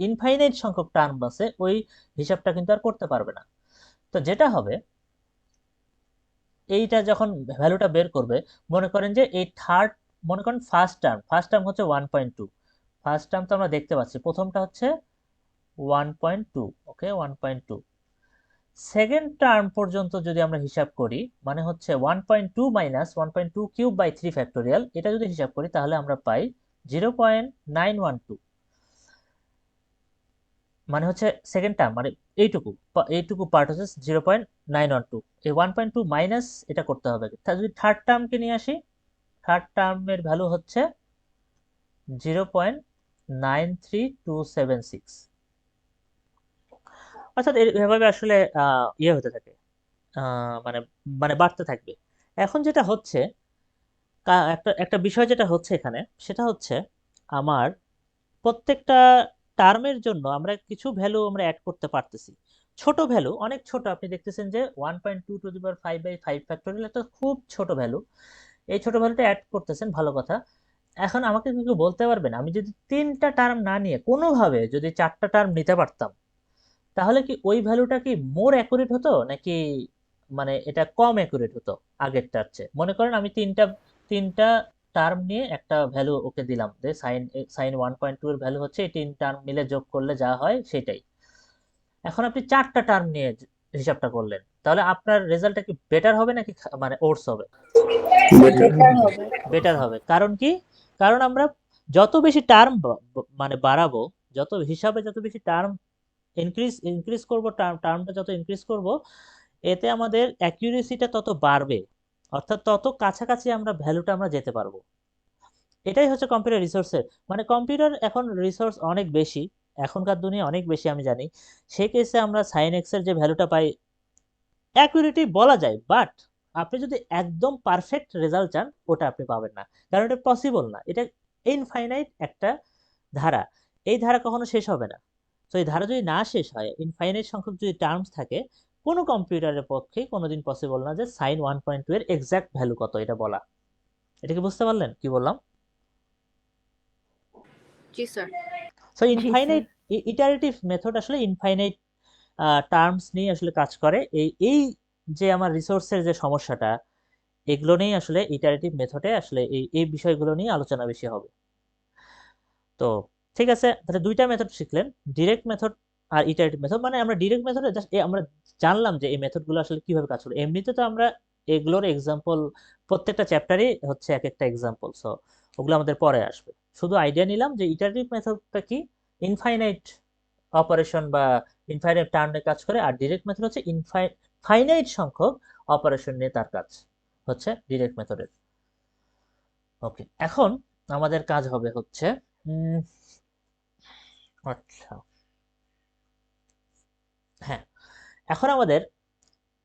ইনফাইনাইট সংখ্যক টার্ম আছে ওই হিসাবটা কিন্তু আর করতে পারবে না। তো যেটা হবে, এইটা যখন ভ্যালুটা বের করবে, মনে করেন যে এই মনে করেন ফার্স্ট টার্ম হচ্ছে 1.2, ফার্স্ট টার্ম তো আমরা দেখতে পাচ্ছি, প্রথমটা হচ্ছে 1.2, ওকে 1.2, সেকেন্ড টার্ম পর্যন্ত যদি আমরা হিসাব করি, মানে হচ্ছে 1.2 মাইনাস 1.2 কিউব বাই 3 ফ্যাক্টোরিয়াল, এটা যদি হিসাব করি তাহলে আমরা পাই 0.912, মানে হচ্ছে সেকেন্ড টার্ম, মানে এইটুকু পার্ট হচ্ছে 0.912। এই 1.2 মাইনাস এটা করতে হবে। তা যদি থার্ড টার্মকে নিয়ে আসি, থার্ড টার্মের ভ্যালু হচ্ছে 0.93276, অর্থাৎ এভাবে আসলে ইয়ে হতে থাকে, মানে মানে বাড়তে থাকবে। এখন যেটা হচ্ছে, একটা একটা বিষয় যেটা হচ্ছে এখানে, সেটা হচ্ছে আমার প্রত্যেকটা টার্মের জন্য আমরা কিছু ভ্যালু আমরা অ্যাড করতে পারতেছি। ছোট ভ্যালু, অনেক ছোট, আপনি দেখতেছেন যে 1.2 টু দি পাওয়ার 5/5 ফ্যাক্টোরিয়াল একটা খুব ছোট ভ্যালু। এই ছোট ভ্যালুটা অ্যাড করতেছেন, ভালো কথা। এখন আমাকে কিছু বলতে পারবেন, আমি যদি 3টা টার্ম না নিয়ে কোনোভাবে যদি 4টা টার্ম নিতে পারতাম, তাহলে কি ওই ভ্যালুটা কি মোর অ্যাকুরেট হতো, নাকি মানে এটা কম অ্যাকুরেট হতো আগেরটার চেয়ে? মনে করেন আমি তিনটা টার্ম নিয়ে একটা ভ্যালু ওকে দিলাম, যে সাইন 1.2 এর ভ্যালু হচ্ছে এই 3 টার্ম মিলে যোগ করলে যা হয় সেটাই। এখন আপনি 4টা টার্ম নিয়ে হিসাবটা করলেন, তাহলে আপনার রেজাল্টটা কি বেটার হবে নাকি মানে ওর্স হবে? বেটার হবে। কারণ কি? কারণ আমরা যত বেশি টার্ম মানে বাড়াবো, যত হিসাবে যত বেশি টার্ম ইনক্রিজ করব, টার্মটা যত ইনক্রিজ করব, এতে আমাদের অ্যাকিউরেসিটা তত বাড়বে, অর্থাৎ তত কাছাকাছি আমরা ভ্যালুটা আমরা যেতে পারবো। এটাই হচ্ছে কম্পিউটার রিসোর্সের, মানে কম্পিউটার এখন রিসোর্স অনেক বেশি, এখনকার দুনিয়া অনেক বেশি আমি জানি। সেই কেসে আমরা সাইন এক্স এর যে ভ্যালুটা পাই অ্যাকুরেটই বলা যায়, বাট আপনি যদি একদম পারফেক্ট রেজাল্ট চান ওটা আপনি পাবেন না, কারণ এটা পসিবল না। এটা ইনফাইনাইট একটা ধারা, এই ধারা কখনো শেষ হবে না। তো এই ধারা যদি না শেষ হয়, ইনফাইনাইট সংখ্যক যদি টার্মস থাকে, কোনো কম্পিউটারের পক্ষে কোনোদিন পসিবল না যে সাইন 1.2 এর এক্সাক্ট ভ্যালু কত এটা বলা। এটা কি বুঝতে পারলেন কি বললাম? জি স্যার। সো ইনফাইনাইট ইটারেটিভ মেথড আসলে ইনফাইনাইট টার্মস নিয়ে আসলে কাজ করে। এই যে আমার রিসোর্সের যে সমস্যাটা, এগুলো নিয়ে আসলে ইটারেটিভ মেথডে আসলে এই বিষয়গুলো নিয়ে আলোচনা বেশি হবে। তো ঠিক আছে, তাহলে দুইটা মেথড শিখলেন, ডিরেক্ট মেথড আর ইটারেটিভ মেথড। মানে আমরা ডিরেক্ট মেথডে জাস্ট আমরা জানলাম যে এই মেথডগুলো আসলে কিভাবে কাজ করে। এমনিতে তো আমরা এগুলোর এক্সাম্পল প্রত্যেকটা চ্যাপ্টারই হচ্ছে এক একটা এক্সাম্পল, সো ওগুলো আমাদের পরে আসবে। শুধু আইডিয়া নিলাম যে ইটারেটিভ মেথডটা কি, ইনফাইনাইট অপারেশন বা ইনফাইনাইট টার্ম নিয়ে কাজ করে, আর ডিরেক্ট মেথড হচ্ছে ফাইনাইট সংখ্যক অপারেশন নিয়ে তার কাজ হচ্ছে ডিরেক্ট মেথডের। ওকে, এখন আমাদের কাজ হবে হচ্ছে আচ্ছা হ্যাঁ, এখন আমাদের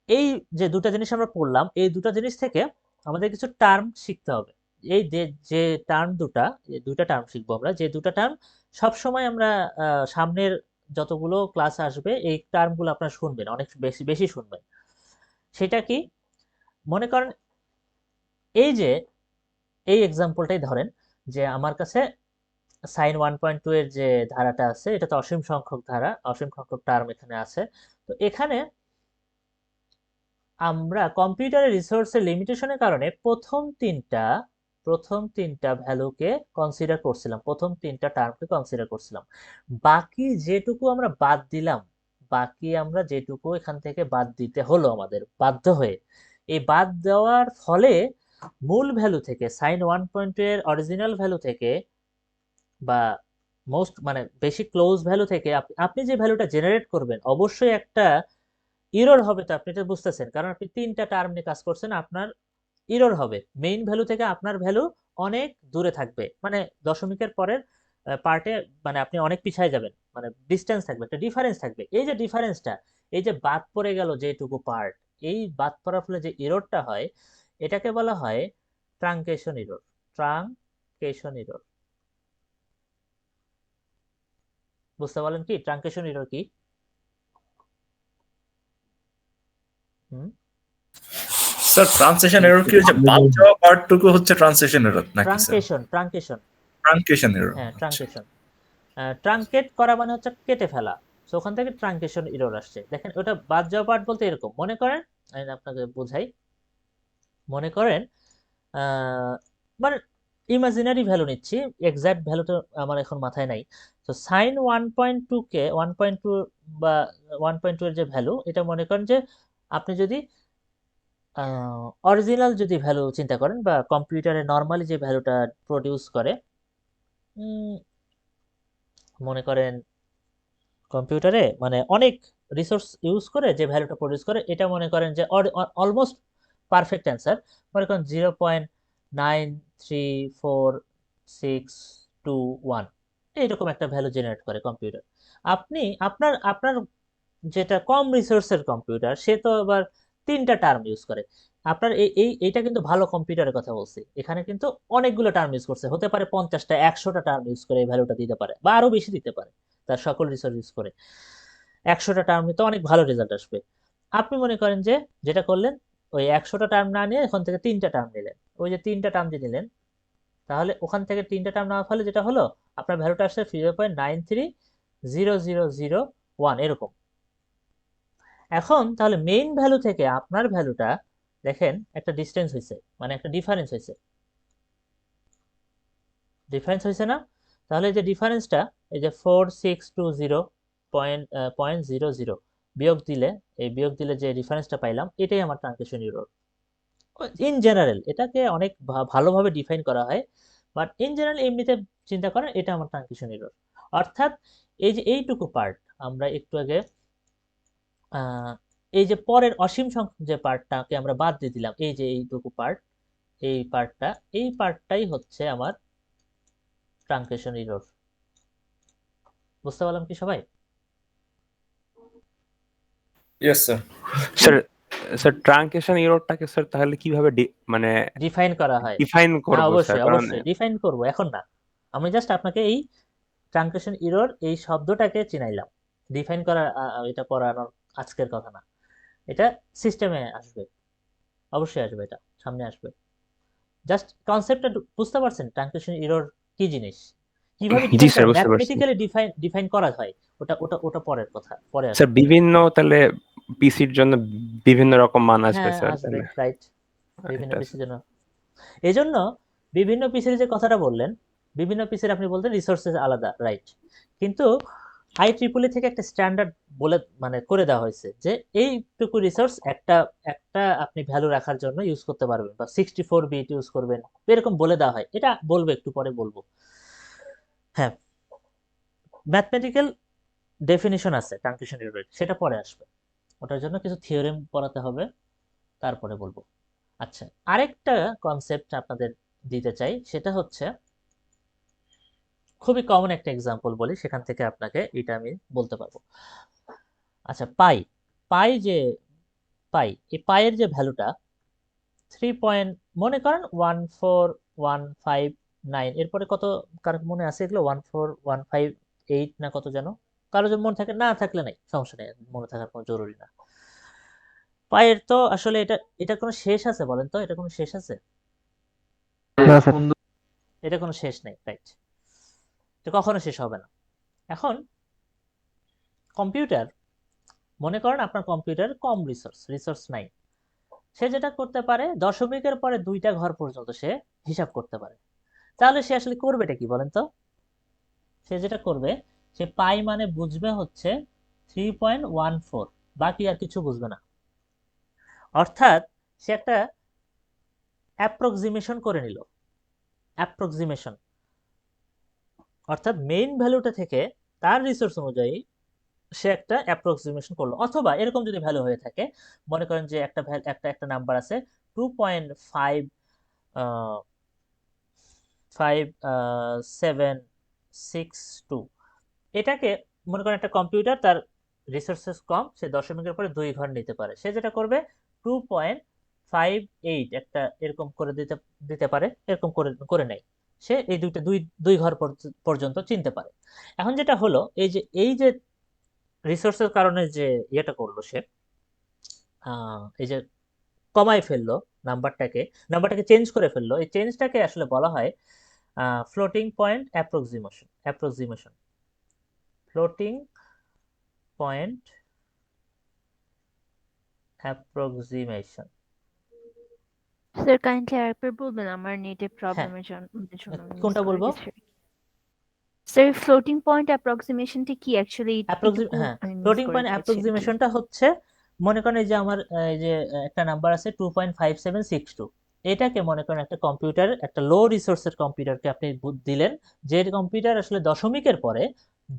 এই যে দুটো জিনিস আমরা পড়লাম, এই দুটো জিনিস থেকে আমাদের কিছু টার্ম শিখতে হবে। এই যে টার্ম দুটা টার্ম শিখবো আমরা, যে দুটো টার্ম সবসময় আমরা সামনের যতগুলো ক্লাস আসবে এই টার্মগুলো আপনারা শুনবেন, অনেক বেশি বেশি শুনবেন। সেটা কি? মনে করেন এই যে এই এক্সাম্পলটাই ধরেন, যে আমার কাছে সাইন 1.2 এর যে ধারাটা আছে, এটা তো অসীম সংখ্যক ধারা, অসীম সংখ্যক টার্ম এখানে আছে। তো এখানে আমরা কম্পিউটারের রিসোর্সের লিমিটেশনের কারণে প্রথম তিনটা ভ্যালুকে কনসিডার করছিলাম, প্রথম তিনটা টার্মকে কনসিডার করছিলাম। বাকি যেটুকু আমরা বাদ দিলাম, বাকি আমরা যেটুকু এখান থেকে বাদ দিতে হলো আমাদের বাধ্য হয়ে, এই বাদ দেওয়ার ফলে মূল ভ্যালু থেকে সাইন 1.2 এর অরিজিনাল ভ্যালু থেকে বা মোস্ট মানে বেশি ক্লোজ ভ্যালু থেকে আপনি যে ভ্যালুটা জেনারেট করবেন অবশ্যই একটা ইরর হবে। তো আপনি এটা বুঝতেছেন, কারণ আপনি তিনটা টার্ম নিয়ে কাজ করছেন, আপনার ইরর হবে। মেইন ভ্যালু থেকে আপনার ভ্যালু অনেক দূরে থাকবে, মানে দশমিকের পরের পার্টে মানে আপনি অনেক পিছায় যাবেন, মানে ডিস্টেন্স থাকবে, একটা ডিফারেন্স থাকবে। এই যে ডিফারেন্সটা, এই যে বাদ পড়ে গেল যেটুকু পার্ট, এই বাদ পড়ার ফলে যে ইররটা হয় এটাকে বলা হয় ট্রাঙ্কেশন ইরর। ট্রাঙ্কেশন ইরর বুঝতে পারলেন কি? ট্রাঙ্কেশন ইরর কি? স্যার ট্রান্সলেশন এরর কি হচ্ছে? বাদ যাওয়া পার্টটুকু হচ্ছে ট্রান্সলেশন এরর নাকি স্যার? ট্রাঙ্কেশন এরর। হ্যাঁ, ট্রাঙ্কেশন। ট্রাঙ্কেট করা মানে হচ্ছে কেটে ফেলা, তো ওখান থেকে ট্রাঙ্কেশন ইরর আসছে। দেখেন ওটা বাদ যাওয়া পার্ট বলতে এরকম, মনে করেন আমি আপনাকে বোঝাই। মনে করেন মানে ইমাজিনারি ভ্যালু নিচ্ছি, এক্সাক্ট ভ্যালুটা আমার এখন মাথায় নাই। তো সাইন 1.2 কে 1.2 বা 1.2 এর যে ভ্যালু, এটা মনে করেন যে আপনি যদি অরিজিনাল যদি ভ্যালু চিন্তা করেন বা কম্পিউটারে নর্মালি যে ভ্যালুটা প্রডিউস করে, মনে করেন কম্পিউটারে মানে অনেক রিসোর্স ইউজ করে যে ভ্যালুটা প্রডিউস করে, এটা মনে করেন যে অলমোস্ট পারফেক্ট অ্যান্সার, মনে করেন 0.934621 এইরকম একটা ভ্যালু জেনারেট করে কম্পিউটার। আপনি আপনার আপনার যেটা কম রিসোর্সের কম্পিউটার, সে তো আবার 3টা টার্ম ইউজ করে। আপনার এইটা কিন্তু ভালো কম্পিউটারের কথা বলছি, এখানে কিন্তু অনেকগুলো টার্ম ইউজ করছে, হতে পারে 50টা 100টা টার্ম ইউজ করে এই ভ্যালুটা দিতে পারে, বা আরো বেশি দিতে পারে। তার সকল রিসোর্স ইউজ করে 100টা টার্ম তো অনেক ভালো রেজাল্ট আসবে। আপনি মনে করেন যে যেটা করলেন, ওই 100টা টার্ম না নিয়ে ওখান থেকে 3টা টার্ম নিলেন, ওই যে 3টা টার্ম যে নিলেন, তাহলে ওখান থেকে 3টা টার্ম নেওয়ার ফলে যেটা হলো, আপনার ভ্যালুটা আসছে 0.930001 এরকম। এখন তাহলে মেইন ভ্যালু থেকে আপনার ভ্যালুটা দেখেন একটা ডিসটেন্স হয়েছে, মানে একটা ডিফারেন্স হয়েছে, না? তাহলে এই যে ডিফারেন্সটা, এই যে 4620.00 বিয়োগ দিলে, এই বিয়োগ দিলে যে ডিফারেন্সটা পাইলাম, এটাই আমার ট্রানজিশন এরর। ইন জেনারেল এটাকে অনেক ভালোভাবে ডিফাইন করা হয়, বাট ইন জেনারেল এমনিতে চিন্তা করেন এটা আমার ট্রানজিশন এরর। অর্থাৎ এই যে এইটুকু পার্ট আমরা একটু আগে এই যে পরের অসীম সংখ্যক যে পার্টটাকে আমরা বাদ দিয়ে দিলাম, এই যে এইটুকু পার্ট, এই পার্টটাই হচ্ছে আমার ট্রানজিশন এরর। বুঝতে পারলাম কি সবাই? Yes sir. Sir sir truncation এররটাকে স্যার তাহলে কিভাবে মানে ডিফাইন করা হয়? ডিফাইন হ্যাঁ, করব স্যার? অবশ্যই কারণ অবশ্যই ডিফাইন করব, এখন না। আমি জাস্ট আপনাকে এই ট্রানজিশন এরর এই শব্দটাকে চিনাইলাম, ডিফাইন করা এটা পড়ানোর আজকের কথা না। এটা সিস্টেমে আসবে, অবশ্যই আসবে, এটা সামনে আসবে। জাস্ট কনসেপ্টটা বুঝতে পারছেন ট্রানজিশন এরর কি জিনিস, কিভাবে জি ডিফাইন স্যার, করে, বুঝতে পারছি ম্যাথমেটিক্যালি ডিফাইন করা হয়, ওটা ওটা ওটা পরের কথা, পরে স্যার। আসবে। বিভিন্ন তাহলে পিসির জন্য বিভিন্ন রকম মান আসবে হ্যাঁ, স্যার, আসবে, রাইট, বিভিন্ন এটা পিসির জন্য। এই জন্য বিভিন্ন পিসির যে কথাটা বললেন, বিভিন্ন পিসির আপনি বলতেন রিসোর্সেস আলাদা, রাইট, কিন্তু IEEE থেকে একটা স্ট্যান্ডার্ড বলে মানে করে দেওয়া হয়েছে যে এইটুকু রিসোর্স একটা একটা আপনি ভ্যালু রাখার জন্য ইউজ করতে পারবেন, বা 64 বিট ইউজ করবেন, এরকম বলে দেওয়া হয়। এটা বলবো, একটু পরে বলবো। হ্যাঁ, ম্যাথমেটিক্যাল ডেফিনিশন আছে ট্রানজিশন এরর, সেটা পরে আসবে, ওটার জন্য কিছু থিওরেম পড়াতে হবে, তারপরে বলবো। আচ্ছা, আরেকটা কনসেপ্ট আপনাদের দিতে চাই, সেটা হচ্ছে খুবই কমন একটা এক্সাম্পল বলি, সেখান থেকে আপনাকে এটা আমি বলতে পারবো। আচ্ছা, পাই এই পাইয়ের যে ভ্যালুটা 3 মনে করেন 14159, এরপরে কত কার মনে আছে এগুলো, 14158 না কত যেন, কারো যদি মনে থাকে, না থাকলে নাই, সমস্যা নেই, মনে থাকার কোনো জরুরি না। পাইয়ের তো আসলে এটা কোনো শেষ আছে বলেন তো, এটা কোনো শেষ আছে? এটা কোনো শেষ নেই, রাইট, এটা কখনো শেষ হবে না। এখন কম্পিউটার, মনে করেন আপনার কম্পিউটার কম রিসোর্স নাই, সে যেটা করতে পারে দশমিকের পরে 2টা ঘর পর্যন্ত সে হিসাব করতে পারে। তাহলে সে আসলে করবেটা কি বলেন তো? সে যেটা করবে, সে পাই মানে বুঝবে হচ্ছে 3.14, বাকি আর কিছু বুঝবে না। অর্থাৎ সে একটা অ্যাপ্রক্সিমেশন করে নিল, অ্যাপ্রক্সিমেশন, অর্থাৎ মেইন ভ্যালুটা থেকে তার রিসোর্স অনুযায়ী সে একটা অ্যাপ্রক্সিমেশন করলো। অথবা এরকম যদি ভ্যালু হয়ে থাকে, মনে করেন যে একটা নাম্বার আছে 2.5762, এটাকে মনে করেন একটা কম্পিউটার, তার রিসোর্সেস কম, সে দশমিকের পরে 2 ঘর নিতে পারে, সে যেটা করবে 2.58 একটা এরকম করে দিতে পারে, এরকম করে করে নেয়, সে এই দুই ঘর পর্যন্ত চিনতে পারে। এখন যেটা হলো, এই যে রিসোর্সের কারণে যে ইয়েটা করলো সে, এই যে কমায় ফেললো নাম্বারটাকে চেঞ্জ করে ফেললো, এই চেঞ্জটাকে আসলে বলা হয় floating point approximation. Floating point approximation, sir kindly আরেকবার বলবেন, আমার নেটের হ্যাঁ প্রবলেমের জন্য মিস কোনটা করে বলবো? গেছি। স্যার ফ্লোটিং পয়েন্ট অ্যাপ্রক্সিমেশনটি কি অ্যাকচুয়ালি এইটুকু হ্যাঁ, আমি মিস ফ্লোটিং করে পয়েন্ট গেছি আর কি। অ্যাপ্রক্সিমেশনটা হচ্ছে, মনে করেন এই যে আমার এই যে একটা নাম্বার আছে 2.5762, এটাকে মনে করেন একটা কম্পিউটার, একটা লো রিসোর্সের কম্পিউটারকে আপনি দিলেন, যে কম্পিউটার আসলে দশমিকের পরে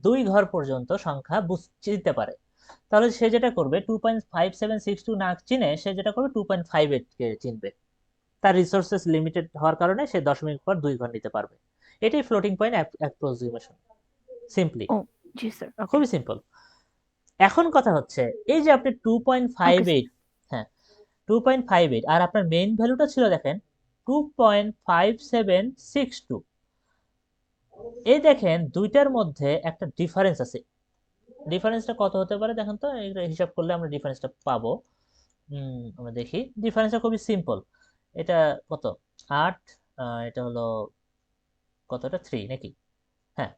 2 ঘর পর্যন্ত সংখ্যা চিনতে পারে, তাহলে সে যেটা করবে 2.5762 না চিনে সে যেটা করবে 2.58 কে চিনবে। তার রিসোর্সেস লিমিটেড হওয়ার কারণে সে দশমিক পর 2 ঘর নিতে পারবে। এটাই ফ্লোটিং পয়েন্ট অ্যাপ্রক্সিমেশন, সিম্পলি, ও জি স্যার, ওকে খুবই সিম্পল। এখন কথা হচ্ছে এই যে আপনি ওকে 2.58, হ্যাঁ 2.58, আর আপনার মেইন ভ্যালুটা ছিল দেখেন 2.5762, এই দেখেন দুইটার মধ্যে একটা ডিফারেন্স আছে। ডিফারেন্সটা কত হতে পারে দেখেন তো, এটা হিসাব করলে আমরা ডিফারেন্সটা পাবো। আমরা দেখি, ডিফারেন্সটা খুবই সিম্পল। এটা কত 8, এটা হলো কতটা 3 নাকি, হ্যাঁ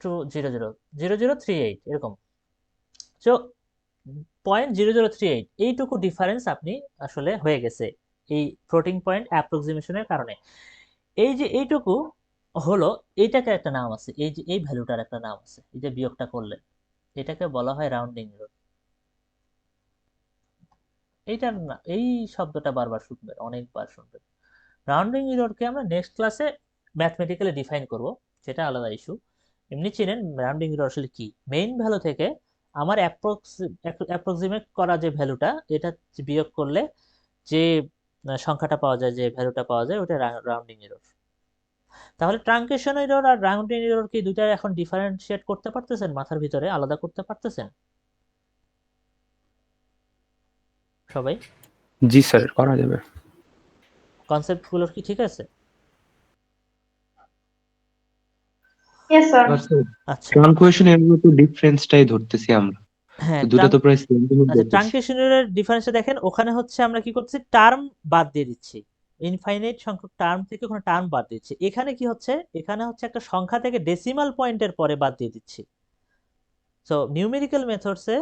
2000038 এরকম। সো 0.0038 এইটুকু ডিফারেন্স আপনি আসলে হয়ে গেছে এই ফ্লোটিং পয়েন্ট অ্যাপ্রক্সিমেশনের কারণে। এই যে এইটুকু হলো, এইটাকে একটা নাম আছে, এই যে এই ভ্যালুটার একটা নাম আছে, এই যে বিয়োগটা করলে এটাকে বলা হয় রাউন্ডিং এরর। এইটার না, এই শব্দটা বারবার শুনবেন, অনেকবার শুনবেন। রাউন্ডিং এররকে আমরা নেক্সট ক্লাসে ম্যাথমেটিক্যালি ডিফাইন করব, সেটা আলাদা ইস্যু। এমনি চিনেন রাউন্ডিং এরর আসলে কি। মেইন ভ্যালু থেকে আমার অ্যাপ্রক্সিমেট করা যে ভ্যালুটা, এটা বিয়োগ করলে যে সংখ্যাটা পাওয়া যায়, যে ভ্যালুটা পাওয়া যায়, ওটা রাউন্ডিং এরর। তাহলে ট্রাঙ্কেশন এরর আর রাউন্ডিং এরর কি দুইটা এখন ডিফারেন্সিয়েট করতে পারতেছেন, মাথার ভিতরে আলাদা করতে পারতেছেন সবাই? জি স্যার, করা যাবে। কনসেপ্টগুলো কি ঠিক আছে? Yes sir. আচ্ছা ট্রানকুয়েশন এর মতো ডিফারেন্সটাই ধরতেছি আমরা, হ্যাঁ, তো দুটো তো প্রায় সেম আচ্ছা ট্রাঙ্কেশনের ডিফারেন্সটা দেখেন, ওখানে হচ্ছে আমরা কি করতেছি, টার্ম বাদ দিয়ে দিচ্ছি, ইনফাইনাইট সংখ্যক টার্ম থেকে কোনো টার্ম বাদ দিচ্ছি। এখানে কি হচ্ছে, এখানে হচ্ছে একটা সংখ্যা থেকে ডেসিমাল পয়েন্টের পরে বাদ দিয়ে দিচ্ছি। সো নিউমেরিক্যাল মেথডসে,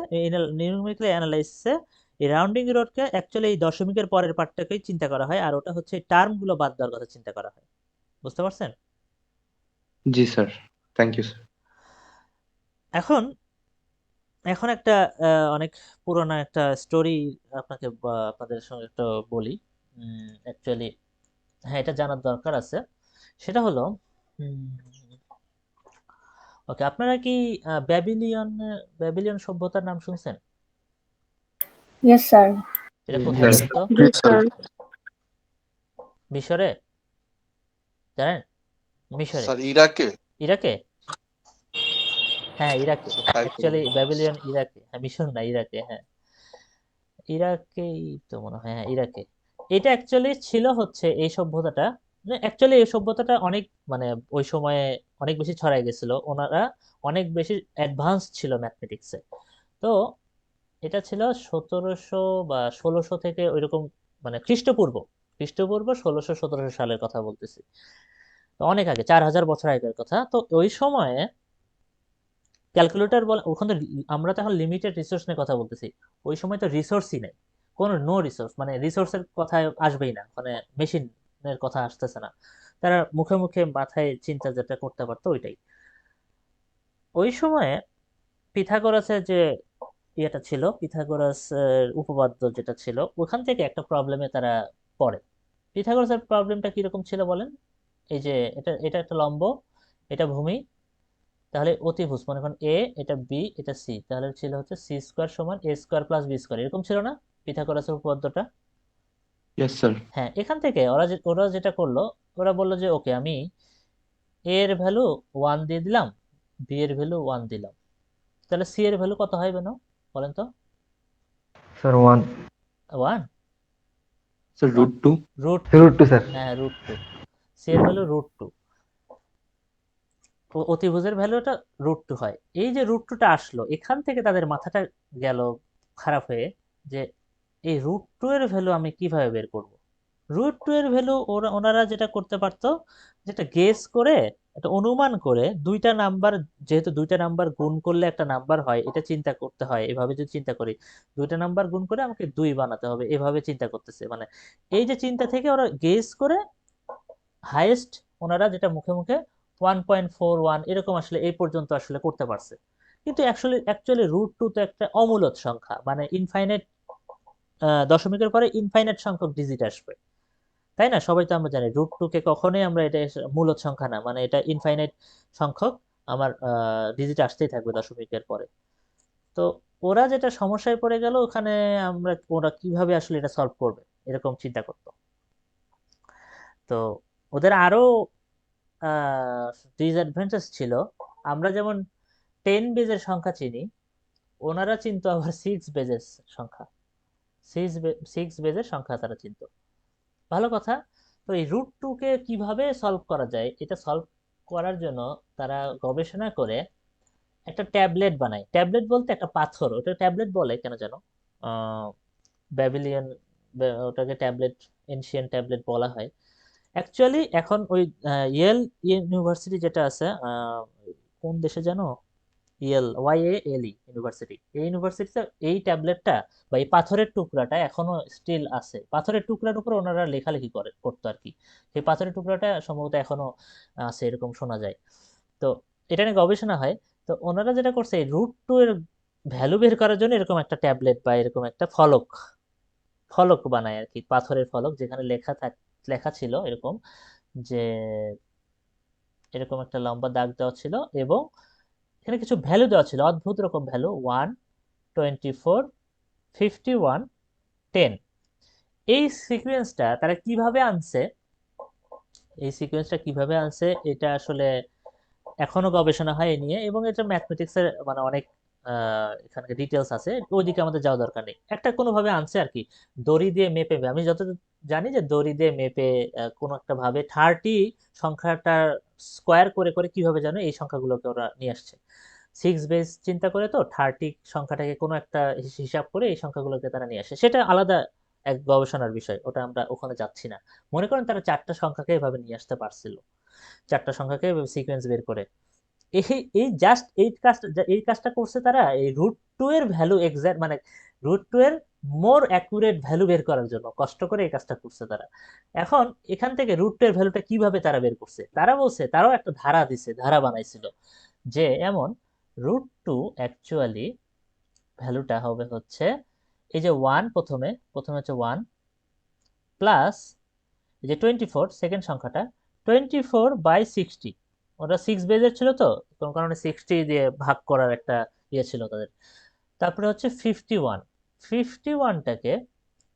নিউমেরিক্যাল অ্যানালাইসিসে এই রাউন্ডিং এররকে অ্যাকচুয়ালি এই দশমিকের পরের পার্টটাকেই চিন্তা করা হয়, আর ওটা হচ্ছে টার্মগুলো বাদ দেওয়ার কথা চিন্তা করা হয়। বুঝতে পারছেন? জি স্যার, থ্যাংক ইউ স্যার। এখন এখন একটা অনেক পুরোনো একটা স্টোরি আপনাকে আপনাদের সঙ্গে একটা বলি। অ্যাকচুয়ালি হ্যাঁ, এটা জানার দরকার আছে। সেটা হলো, ওকে, আপনারা কি ব্যাবিলিয়ন সভ্যতার নাম শুনছেন? Yes sir. এটা কোথায় Yes. বলতো? জি স্যার। মিশরে, জানেন? মিশরে, ইরাকে। ইরাকে, হ্যাঁ ইরাকে, অ্যাকচুয়ালি ব্যাবিলিয়ন ইরাকে, হ্যাঁ মিশর না, ইরাকে, হ্যাঁ ইরাকেই তো মনে হয়, হ্যাঁ ইরাকে। এটা অ্যাকচুয়ালি ছিল হচ্ছে এই সভ্যতাটা, অ্যাকচুয়ালি এই সভ্যতাটা অনেক মানে ওই সময়ে অনেক বেশি ছড়াই গেছিল, ওনারা অনেক বেশি অ্যাডভান্স ছিল ম্যাথমেটিক্সে। তো এটা ছিল 1700 বা 1600 থেকে ওইরকম, মানে খ্রিস্টপূর্ব 1600-1700 সালের কথা বলতেছি, তো অনেক আগে, 4000 বছর আগের কথা। তো ওই সময়ে ক্যালকুলেটর বলে, ওখানে আমরা তো এখন লিমিটেড রিসোর্স নিয়ে কথা বলতেছি, ওই সময় তো রিসোর্সই নেই, কোনো নো রিসোর্স, মানে রিসোর্সের কথা আসবেই না, মানে মেশিনের কথা আসতেছে না, তারা মুখে মুখে মাথায় চিন্তা যেটা করতে পারতো ওইটাই। ওই সময়ে পিথাগোরাসের যে ইয়েটা ছিল, পিথাগোরাস উপপাদ্য যেটা ছিল, ওখান থেকে একটা প্রবলেমে তারা পড়ে। পিথাগোরাসের প্রবলেমটা কিরকম ছিল বলেন? এই যে এটা এটা একটা লম্ব, এটা ভূমি, তাহলে অতিভুজ, মনে করেন এ, এটা বি, এটা সি, তাহলে ছিল হচ্ছে সি স্কোয়ার সমান এ স্কোয়ার প্লাস বি স্কোয়ার, এরকম ছিল না পিথাগোরাসের উপপাদ্যটা? Yes sir. হ্যাঁ, এখান থেকে ওরা যেটা করলো, ওরা বললো যে ওকে, আমি এ এর ভ্যালু 1 দিয়ে দিলাম, বি এর ভ্যালু 1 দিলাম, তাহলে সি এর ভ্যালু কত হয় বেনো বলেন তো? Sir 1 1, sir √2। √2 স্যার। হ্যাঁ √2, সি এর ভ্যালু √2, অতিভুজের ভ্যালুটা √2 হয়। এই যে √2টা আসলো, এখান থেকে তাদের মাথাটা গেল খারাপ হয়ে, যে এই √2 এর ভ্যালু আমি কিভাবে বের করব। √2 এর ভ্যালু ওনারা যেটা করতে পারতো, যেটা গেস করে একটা অনুমান করে দুইটা নাম্বার, যেহেতু দুইটা নাম্বার গুণ করলে একটা নাম্বার হয়, এটা চিন্তা করতে হয়। এভাবে যদি চিন্তা করি, দুইটা নাম্বার গুণ করে আমাকে 2 বানাতে হবে, এভাবে চিন্তা করতেছে। মানে এই যে চিন্তা থেকে ওরা গেস করে হাইয়েস্ট ওনারা যেটা মুখে মুখে 1.41 এরকম আসলে এই পর্যন্ত আসলে করতে পারছে। কিন্তু অ্যাকচুয়ালি √2 তো একটা অমূলদ সংখ্যা, মানে ইনফাইনাইট, দশমিকের পরে ইনফাইনাইট সংখ্যক ডিজিট আসবে, তাই না? সবাই তো আমরা জানি √2 কে কখনোই আমরা এটা মূলদ সংখ্যা না, মানে এটা ইনফাইনাইট সংখ্যক আমার ডিজিট আসতেই থাকবে দশমিকের পরে। তো ওরা যেটা সমস্যায় পড়ে গেল ওখানে, ওরা কিভাবে আসলে এটা সলভ করবে এরকম চিন্তা করতো। তো ওদের আরো ডিসঅ্যাডভান্টেজ ছিল। আমরা যেমন 10 বেজের সংখ্যা চিনি, ওনারা চিনতো আবার 6 বেজের সংখ্যা, 6 বেজের সংখ্যা তারা চিনতো। ভালো কথা। তো এই √2 কে কিভাবে সলভ করা যায়, এটা সলভ করার জন্য তারা গবেষণা করে একটা ট্যাবলেট বানায়। ট্যাবলেট বলতে একটা পাথর, ওটা ট্যাবলেট বলে কেন জানো? ব্যাবিলিয়ন, ওটাকে ট্যাবলেট, এনশিয়েন্ট ট্যাবলেট বলা হয়। অ্যাকচুয়ালি এখন ওই ইয়েল ইউনিভার্সিটি যেটা আছে, কোন দেশে জানো? YALE ইউনিভার্সিটি, এই ইউনিভার্সিটিতে এই ট্যাবলেটটা বা এই পাথরের টুকরাটা এখনো স্টিল আছে। পাথরের টুকরার উপর ওনারা লেখালেখি করতো আর কি। সেই পাথরের টুকরাটা সম্ভবত এখনো আছে এরকম শোনা যায়। তো এটা নিয়ে গবেষণা হয়। তো ওনারা যেটা করছে, এই √2 এর ভ্যালু বের করার জন্য এরকম একটা ট্যাবলেট বা এরকম একটা ফলক বানায় আর কি, পাথরের ফলক, যেখানে লেখা ছিল এরকম যে, এরকম একটা লম্বা দাগ দেওয়া ছিল এবং এখানে কিছু ভ্যালু দেওয়া ছিল, অদ্ভুত রকম ভ্যালু, 1, 24, 51, 10। এই সিকোয়েন্সটা তারা কিভাবে আনছে, এটা আসলে এখনো গবেষণা হয় এই নিয়ে, এবং এটা ম্যাথমেটিক্সের মানে অনেক এখানে ডিটেলস আছে, ওইদিকে আমাদের যাওয়া দরকার নেই। একটা কোনোভাবে আনছে আর কি, দড়ি দিয়ে মেপে, আমি যতটুকু জানি যে দড়ি দিয়ে মেপে কোনো একটা ভাবে 30 সংখ্যাটা স্কোয়ার করে করে কিভাবে জানো এই সংখ্যাগুলোকে ওরা নিয়ে আসছে। 6 বেস চিন্তা করে তো 30 সংখ্যাটাকে কোনো একটা হিসাব করে এই সংখ্যাগুলোকে তারা নিয়ে আসে। সেটা আলাদা এক গবেষণার বিষয়, ওটা আমরা ওখানে যাচ্ছি না। মনে করেন তারা 4টা সংখ্যাকে এভাবে নিয়ে আসতে পারছিল, 4টা সংখ্যাকে সিকোয়েন্স বের করে। এই জাস্ট এই কাজটা করছে তারা এই √2 এর ভ্যালু এক্সাক্ট, মানে √2 এর মোর অ্যাকুরেট ভ্যালু বের করার জন্য কষ্ট করে এই কাজটা করছে তারা। এখন এখান থেকে √2 এর ভ্যালুটা কিভাবে তারা বের করছে, তারা বলছে, তারাও একটা ধারা বানাইছিল যে এমন √2 অ্যাকচুয়ালি ভ্যালুটা হবে হচ্ছে এই যে 1, প্রথমে হচ্ছে 1 প্লাস এই যে 24 সেকেন্ড সংখ্যাটা, 24/60। ওটা 6 বেজের ছিল তো কোন কারণে 60 দিয়ে ভাগ করার একটা ইয়ে ছিল তাদের। তারপরে হচ্ছে 51টাকে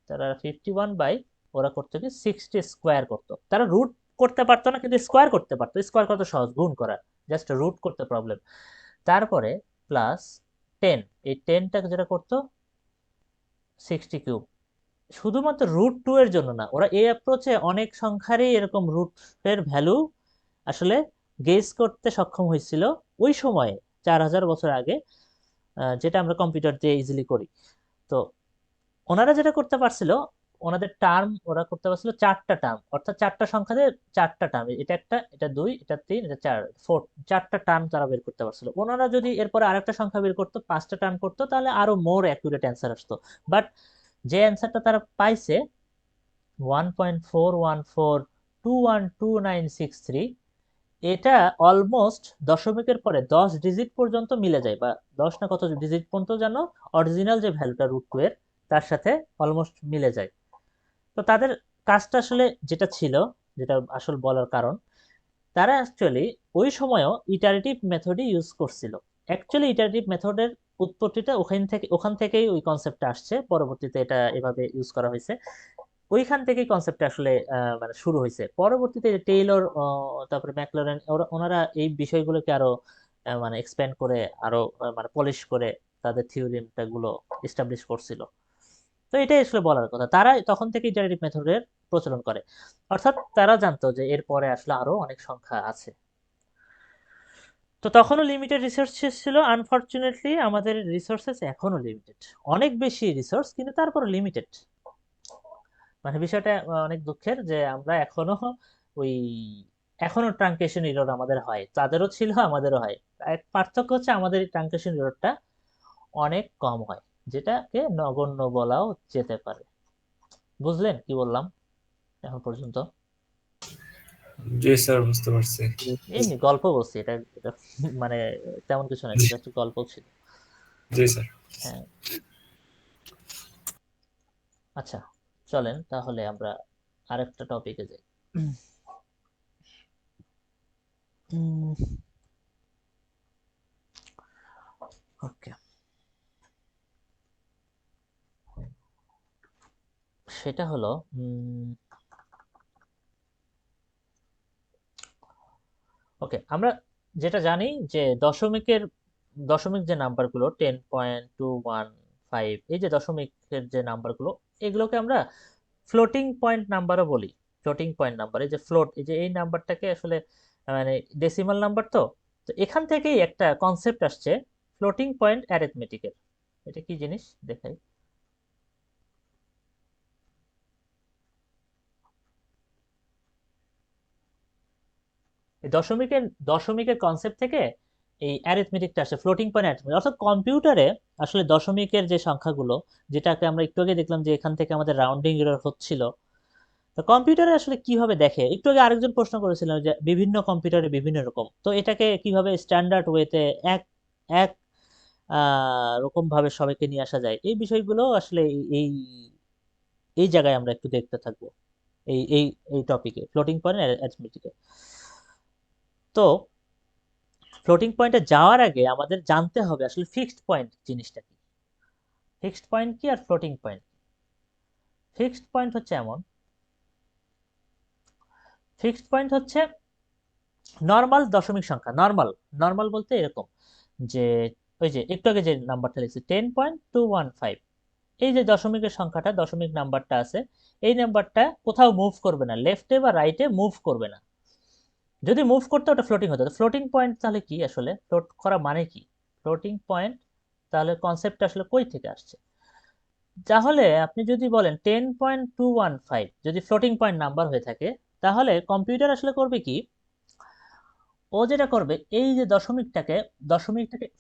তারা 51 বাই ওরা করতো কি 60 স্কোয়ার করতো। তারা রুট করতে পারতো না, কিন্তু স্কোয়ার করতে পারতো। স্কোয়ার কত সহজ, গুণ করা, জাস্ট রুট করতে প্রবলেম। তারপরে প্লাস 10, এই 10টাকে যেটা করতো 60 কিউব। শুধুমাত্র √2 এর জন্য না, ওরা এই অ্যাপ্রোচে অনেক সংখ্যারই এরকম রুটের ভ্যালু আসলে গেস করতে সক্ষম হয়েছিল ওই সময়ে, 4000 বছর আগে, যেটা আমরা কম্পিউটার দিয়ে ইজিলি করি। তো ওনারা যেটা করতে পারছিল, ওনাদের টার্ম ওরা করতে পারছিল 4টা টার্ম, অর্থাৎ 4টা সংখ্যাতে 4টা টার্ম, এটা একটা, এটা 2, এটা 3, এটা 4, 4টা টার্ম তারা বের করতে পারছিল। ওনারা যদি এরপরে আরেকটা সংখ্যা বের করতো, 5টা টার্ম করতো, তাহলে আরো মোর অ্যাকুরেট অ্যান্সার আসতো। বাট যে অ্যান্সারটা তারা পাইছে 1.414212963, এটা অলমোস্ট দশমিকের পরে 10 ডিজিট পর্যন্ত মিলে যায়, বা 10 না কত ডিজিট পর্যন্ত যেন অরিজিনাল যে ভ্যালুটা √2 এর তার সাথে অলমোস্ট মিলে যায়। তো তাদের কাজটা আসলে যেটা ছিল, যেটা আসল বলার কারণ, তারা অ্যাকচুয়ালি ওই সময়ও ইটারেটিভ মেথডই ইউজ করছিল। অ্যাকচুয়ালি ইটারেটিভ মেথডের উৎপত্তিটা ওখান থেকেই ওই কনসেপ্টটা আসছে, পরবর্তীতে এটা এভাবে ইউজ করা হয়েছে। ওইখান থেকেই কনসেপ্টটা আসলে মানে শুরু হয়েছে। পরবর্তীতে টেইলর, তারপরে ম্যাকলরেন, ওনারা এই বিষয়গুলোকে আরো মানে এক্সপ্যান্ড করে, আরো মানে পলিশ করে তাদের থিওরিমটা গুলো এস্টাবলিশ করছিল। তো এটাই আসলে বলার কথা, তারা তখন থেকে ইটারেটিভ মেথডের প্রচলন করে, অর্থাৎ তারা জানতো যে এরপরে আসলে আরো অনেক সংখ্যা আছে। তো তখনও লিমিটেড রিসোর্সেস ছিল। আনফরচুনেটলি আমাদের রিসোর্সেস এখনো লিমিটেড, অনেক বেশি রিসোর্স কিন্তু তারপরও লিমিটেড। মানে বিষয়টা অনেক দুঃখের যে আমরা এখনো ওই এখনো ট্রাঙ্কেশন এরর আমাদের হয়, তাদেরও ছিল আমাদেরও হয়। এক পার্থক্য হচ্ছে আমাদের ট্রাঙ্কেশন এররটা অনেক কম হয়, যেটাকে নগণ্য বলাও যেতে পারে। বুঝলেন কি বললাম এখন পর্যন্ত? জি স্যার, বুঝতে পারছি। এমনি গল্প বলছি, এটা এটা মানে তেমন কিছু না, এটা একটা গল্প ছিল। জি স্যার। হ্যাঁ, আচ্ছা চলেন তাহলে আমরা আরেকটা টপিকে যাই। ওকে, সেটা হলো ওকে, আমরা যেটা জানি যে দশমিক যে নাম্বারগুলো 10.215, এই যে দশমিকের যে নাম্বারগুলো, এগুলোকে আমরা ফ্লোটিং পয়েন্ট নাম্বারও বলি। ফ্লোটিং পয়েন্ট নাম্বার, এই যে ফ্লোট, এই যে এই নাম্বারটাকে আসলে মানে ডেসিমাল নাম্বার, তো তো এখান থেকেই একটা কনসেপ্ট আসছে ফ্লোটিং পয়েন্ট অ্যারিথমেটিকের। এটা কি জিনিস দেখাই। এই দশমিকের কনসেপ্ট থেকে এই অ্যারিথমেটিকটা আসে, ফ্লোটিং পয়েন্ট অ্যারিথমেটিক। অর্থাৎ কম্পিউটারে আসলে দশমিকের যে সংখ্যাগুলো, যেটাকে আমরা একটু আগে দেখলাম যে এখান থেকে আমাদের রাউন্ডিং এরর হচ্ছিল, তো কম্পিউটারে আসলে কিভাবে দেখে। একটু আগে আরেকজন প্রশ্ন করেছিলেন যে বিভিন্ন কম্পিউটারে বিভিন্ন রকম, তো এটাকে কিভাবে স্ট্যান্ডার্ড ওয়েতে এক এক রকম ভাবে সবাইকে নিয়ে আসা যায়, এই বিষয়গুলো আসলে এই এই জায়গায় আমরা একটু দেখতে থাকবো এই এই এই টপিকে, ফ্লোটিং পয়েন্ট অ্যারিথমেটিকে। তো ফ্লোটিং পয়েন্টে যাওয়ার আগে আমাদের জানতে হবে আসলে ফিক্সড পয়েন্ট জিনিসটা কি। ফিক্সড পয়েন্ট কি আর ফ্লোটিং পয়েন্ট? ফিক্সড পয়েন্ট হচ্ছে এমন, ফিক্সড পয়েন্ট হচ্ছে নর্মাল দশমিক সংখ্যা। নর্মাল বলতে এরকম যে ওই যে একটু আগে যে নাম্বারটা লিখছি 10.215, এই যে দশমিকের সংখ্যাটা, দশমিক নাম্বারটা আছে, এই নাম্বারটা কোথাও মুভ করবে না, লেফটে বা রাইটে মুভ করবে না। যদি মুভ করতে ওটা ফ্লোটিং হতো। ফ্লোটিং পয়েন্ট তাহলে কি, আসলে ফ্লোট করা মানে কি? ফ্লোটিং পয়েন্ট তাহলে কনসেপ্ট আসলে কই থেকে আসছে? তাহলে আপনি যদি বলেন 10.215 যদি ফ্লোটিং পয়েন্ট নাম্বার হয়ে থাকে, তাহলে কম্পিউটার আসলে করবে কি, ও যেটা করবে এই যে দশমিকটাকে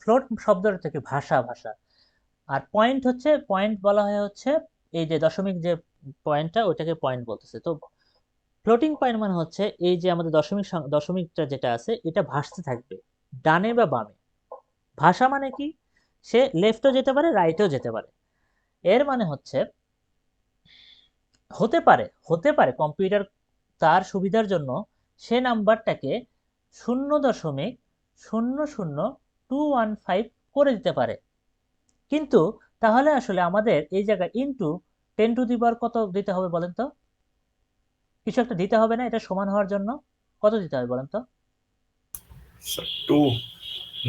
ফ্লোট শব্দটা থেকে ভাষা, আর পয়েন্ট হচ্ছে, পয়েন্ট বলা হয় হচ্ছে এই যে দশমিক যে পয়েন্টটা, ওইটাকে পয়েন্ট বলতেছে। তো ফ্লোটিং পয়েন্ট মানে হচ্ছে এই যে আমাদের দশমিকটা যেটা আছে, এটা ভাসতে থাকবে ডানে বা বামে। ভাষা মানে কি, সে লেফটও যেতে পারে, রাইটও যেতে পারে। এর মানে হচ্ছে হতে পারে কম্পিউটার তার সুবিধার জন্য সে নাম্বারটাকে 0.00215 করে দিতে পারে, কিন্তু তাহলে আসলে আমাদের এই জায়গায় ইনটু 10 কত দিতে হবে বলেন তো? কিছু একটা দিতে হবে না এটা সমান হওয়ার জন্য? কত দিতে হবে বলেন তো? স্যার 2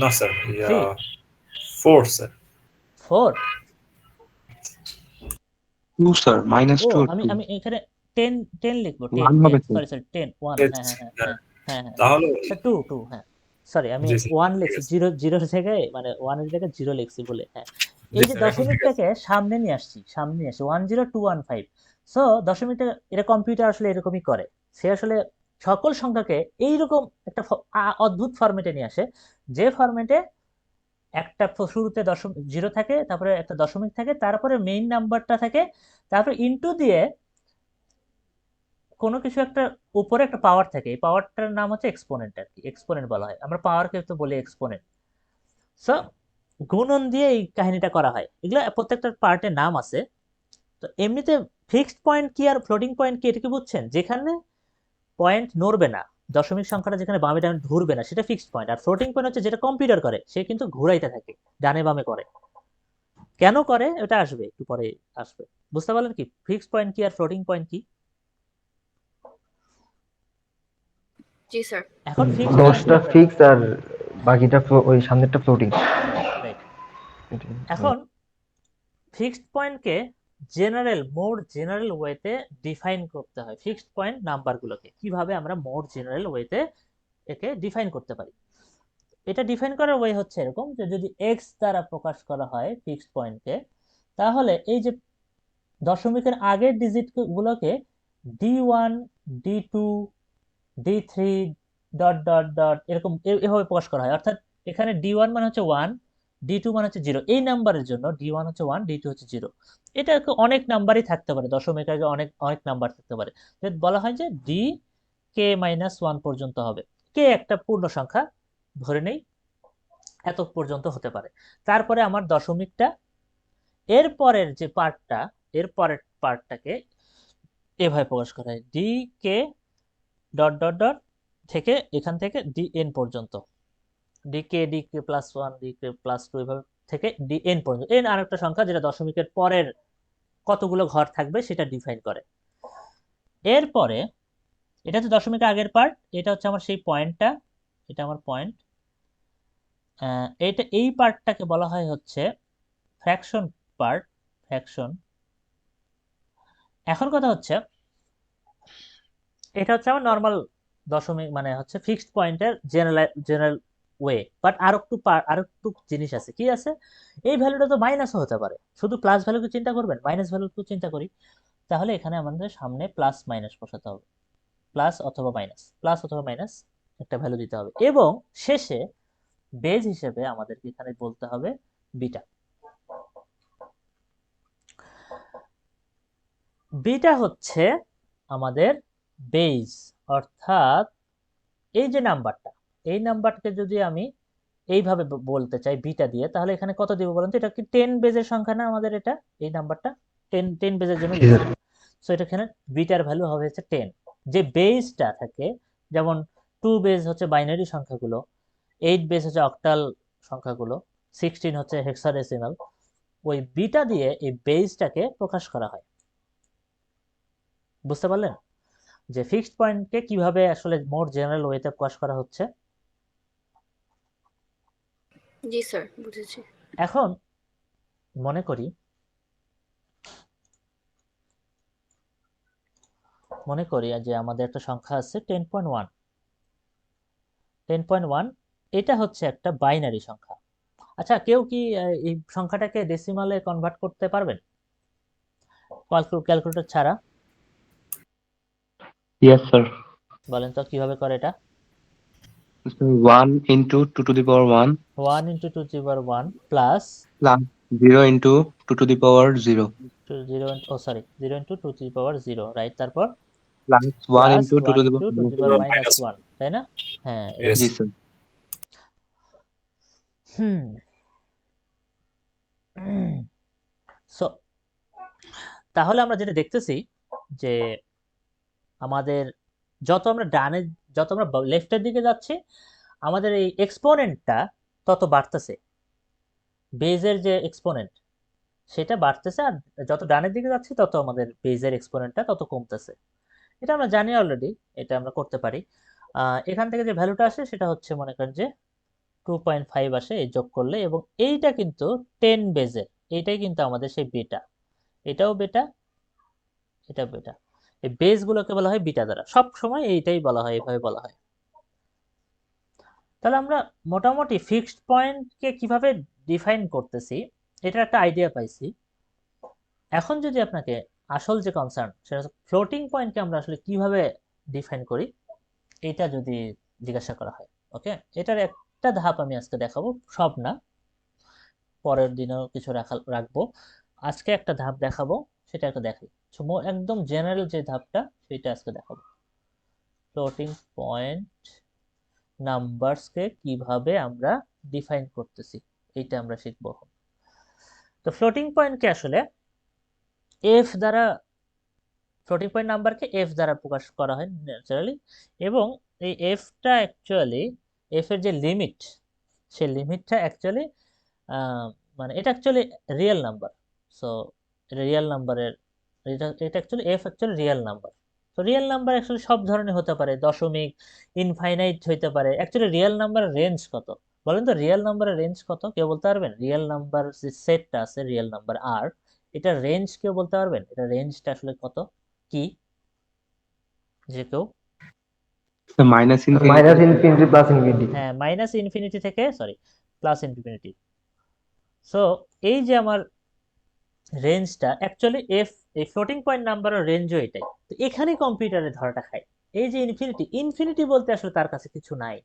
না স্যার, 3 4 স্যার। 4 2 স্যার, ও -2 আমি 2 আমি এখানে 10 লিখবো, 1 হবে স্যার। সরি 10 1, হ্যাঁ তাহলে 2 হ্যাঁ, সরি আমি জি স্যার, 1 ঠিক লিখছি, আছে। জিরোর জায়গায় মানে 1 এর জায়গায় 0 লিখছি বলে। হ্যাঁ, জি এই যে স্যার, এখন ঠিক আছে। দশমিকটাকে সামনে নিয়ে আসছি 10215। সো দশমিকটা, এটা কম্পিউটার আসলে এরকমই করে, সে আসলে সকল সংখ্যাকে এইরকম একটা অদ্ভুত ফরম্যাটে নিয়ে আসে, যে ফরম্যাটে একটা শুরুতে জিরো থাকে, তারপরে একটা দশমিক থাকে, তারপরে মেইন নাম্বারটা থাকে, তারপরে ইনটু দিয়ে কোনো কিছু একটা উপরে একটা পাওয়ার থাকে, এই পাওয়ারটার নাম হচ্ছে এক্সপোনেন্ট আর কি, এক্সপোনেন্ট বলা হয়, আমরা পাওয়ারকে তো বলি এক্সপোনেন্ট। সো গুণন দিয়ে এই কাহিনীটা করা হয়, এগুলো প্রত্যেকটার পার্টের নাম আছে। তো এমনিতে ফিক্সড পয়েন্ট কি আর ফ্লোটিং পয়েন্ট কি, এটা কি বুঝছেন? যেখানে পয়েন্ট নড়বে না, দশমিক সংখ্যাটা যেখানে বামে ডানে ঘুরবে না, সেটা ফিক্সড পয়েন্ট। আর ফ্লোটিং পয়েন্ট হচ্ছে যেটা কম্পিউটার করে, সে কিন্তু ঘুরাইতে থাকে, ডানে বামে করে। কেন করে এটা আসবে একটু পরে, আসবে। বুঝতে পারলেন কি ফিক্সড পয়েন্ট কি আর ফ্লোটিং পয়েন্ট কি? জি স্যার। এখন ফিক্সড 10টা ফিক্স আর বাকিটা ওই সামনেরটা ফ্লোটিং। রাইট। এখন ফিক্সড পয়েন্টকে মোর জেনারেল ওয়েতে ডিফাইন করতে হয়। ফিক্সড পয়েন্ট নাম্বারগুলোকে কিভাবে আমরা মোর জেনারেল ওয়েতে একে ডিফাইন করতে পারি? এটা ডিফাইন করার ওয়ে হচ্ছে এরকম যে যদি এক্স দ্বারা প্রকাশ করা হয় ফিক্সড পয়েন্টকে, তাহলে এই যে দশমিকের আগের ডিজিট গুলোকে D1 D2 D3 dot dot dot এরকম এভাবে প্রকাশ করা হয়। অর্থাৎ এখানে D1 মানে হচ্ছে 1, D2 মানে হচ্ছে 0। এই নাম্বারের জন্য D1 হচ্ছে 1, D2 হচ্ছে 0। এটা অনেক নাম্বারই থাকতে পারে, দশমিক আগে অনেক অনেক নাম্বার থাকতে পারে। বলা হয় যে D k-1 পর্যন্ত হবে। কে একটা পূর্ণ সংখ্যা, ধরে নেই এত পর্যন্ত হতে পারে। তারপরে আমার দশমিকটা, এর পরের যে পার্টটা, এর পরের পার্টটাকে এভাবে প্রকাশ করা হয় ডি কে ডট ডট ডট থেকে এখান থেকে dn পর্যন্ত, dk+1 dk+2 এভাবে থেকে dn পর্যন্ত। n আরেকটা সংখ্যা যেটা দশমিকের পরের কতগুলো ঘর থাকবে সেটা ডিফাইন করে। এরপরে এটা হচ্ছে দশমিকের আগের পার্ট, এটা হচ্ছে আমার সেই পয়েন্টটা, এটা আমার পয়েন্ট। এই পার্টটাকে বলা হয় হচ্ছে ফ্র্যাকশন পার্ট, ফ্র্যাকশন। এখন কথা হচ্ছে এটা হচ্ছে আমার নর্মাল দশমিক, মানে হচ্ছে ফিক্সড পয়েন্টের জেনারেল ওয়ে। বাট আরেকটু জিনিস আছে। কি আছে? এই ভ্যালুটা তো মাইনাসও হতে পারে। শুধু প্লাস ভ্যালুকে চিন্তা করবেন, মাইনাস ভ্যালুকে চিন্তা করি, তাহলে এখানে আমাদের সামনে প্লাস মাইনাস বসাতে হবে, প্লাস অথবা মাইনাস একটা ভ্যালু দিতে হবে, এবং শেষে বেজ হিসেবে আমাদেরকে এখানে বলতে হবে বিটা। বিটা হচ্ছে আমাদের বেজ, অর্থাৎ এই যে নাম্বারটা, এই নাম্বারটাকে যদি আমি এইভাবে বলতে চাই বিটা দিয়ে, তাহলে এখানে কত দিব বলেন তো? এটা কি 10 বেজের সংখ্যা না আমাদের? এটা এই নাম্বারটা 10 বেজের জন্য লিখছি। সো এটা এখানে বিটার ভ্যালু হবে হচ্ছে 10। যে বেজটা থাকে, যেমন 2 বেজ হচ্ছে বাইনারি সংখ্যাগুলো, 8 বেজ হচ্ছে অক্টাল সংখ্যাগুলো, 16 হচ্ছে হেক্সাডেসিমাল। ওই বিটা দিয়ে এই বেজটাকে প্রকাশ করা হয়। বুঝতে পারলেন যে ফিক্সড পয়েন্টকে কিভাবে আসলে মোর জেনারেল ওয়েতে প্রকাশ করা হচ্ছে? জি স্যার, বুঝেছি। এখন মনে করি যে আমাদের একটা সংখ্যা আছে 10.1। 10.1 এটা হচ্ছে একটা বাইনারি সংখ্যা। আচ্ছা, কেউ কি এই সংখ্যাটাকে ডেসিমালে কনভার্ট করতে পারবেন ক্যালকুলেটর ছাড়া? Yes, sir. বলেন তো কিভাবে করে এটা? 1 into 2 to the power 1 1 into 2 to the power 1 plus plus 0 into 2 to the power 0 0 into 2 to the power 0, right? তারপর plus 1 plus into 2 to 1 the into 2 to the power power minus 1, তাই না? হ্যাঁ, Yes. Yes, sir. So তাহলে আমরা যেটা দেখতেছি যে আমাদের যত আমরা লেফটের দিকে যাচ্ছি, আমাদের এই এক্সপোনেন্টটা তত বাড়তেছে। বেজের যে এক্সপোনেন্ট সেটা বাড়তেছে, আর যত ডানের দিকে যাচ্ছি তত আমাদের বেজের এক্সপোনেন্টটা তত কমতেছে। এটা আমরা জানি অলরেডি, এটা আমরা করতে পারি। এখান থেকে যে ভ্যালুটা আসে সেটা হচ্ছে, মনে করেন যে 2.5 আসে এই যোগ করলে, এবং এইটা কিন্তু 10 বেজের, এইটাই কিন্তু আমাদের সেই বেটা। এটাও বেটা, এটা বেটা। এই বেসগুলোকে বলা হয় বিটা দ্বারা, সব সময় এইটাই বলা হয়, এভাবে বলা হয়। তাহলে আমরা মোটামুটি ফিক্সড পয়েন্টকে কিভাবে ডিফাইন করতেছি এটার একটা আইডিয়া পাইছি। এখন যদি আপনাকে আসল যে কনসার্ন, সেটা হচ্ছে ফ্লোটিং পয়েন্টকে আমরা আসলে কিভাবে ডিফাইন করি, এটা যদি জিজ্ঞাসা করা হয়। ওকে, এটার একটা ধাপ আমি আজকে দেখাবো, সব না, পরের দিনেও কিছু রাখবো। আজকে একটা ধাপ দেখাবো, সেটা একটা দেখাই। একদম জেনারেল যে ধাপটা সেটা আজকে দেখাবো। ফ্লোটিং পয়েন্ট নাম্বারসকে কিভাবে আমরা ডিফাইন করতেছি এইটা আমরা শিখবো। তো ফ্লোটিং পয়েন্টকে আসলে ফ্লোটিং পয়েন্ট নাম্বারকে এফ দ্বারা প্রকাশ করা হয় ন্যাচারালি, এবং এই এফটা অ্যাকচুয়ালি, এফ এর যে লিমিট, সেই লিমিটটা অ্যাকচুয়ালি মানে এটা অ্যাকচুয়ালি রিয়েল নাম্বার। সো এটা রিয়েল নাম্বারের, এটা actually F actually real number. তো রিয়েল নাম্বার অ্যাকচুয়ালি সব ধরনের হতে পারে, দশমিক, ইনফাইনাইট হইতে পারে। অ্যাকচুয়ালি রিয়েল নাম্বারের রেঞ্জ কত বলেন তো? রিয়েল নাম্বারের রেঞ্জ কত কেউ বলতে পারবেন? রিয়েল নাম্বার যে সেটটা আছে, রিয়েল নাম্বার আর, এটা রেঞ্জ কেউ বলতে পারবেন? এটা রেঞ্জটা আসলে কত, কি? যে কেউ? minus infinity plus infinity. হ্যাঁ, মাইনাস ইনফিনিটি থেকে প্লাস ইনফিনিটি। সো এই যে আমার রেঞ্জটা অ্যাকচুয়ালি এফ, এই ফ্লোটিং পয়েন্ট নাম্বারের রেঞ্জও এটাই। তো এখানে কম্পিউটারে ধরাটা খায়। এই যে ইনফিনিটি, ইনফিনিটি বলতে আসলে তার কাছে কিছু নাই।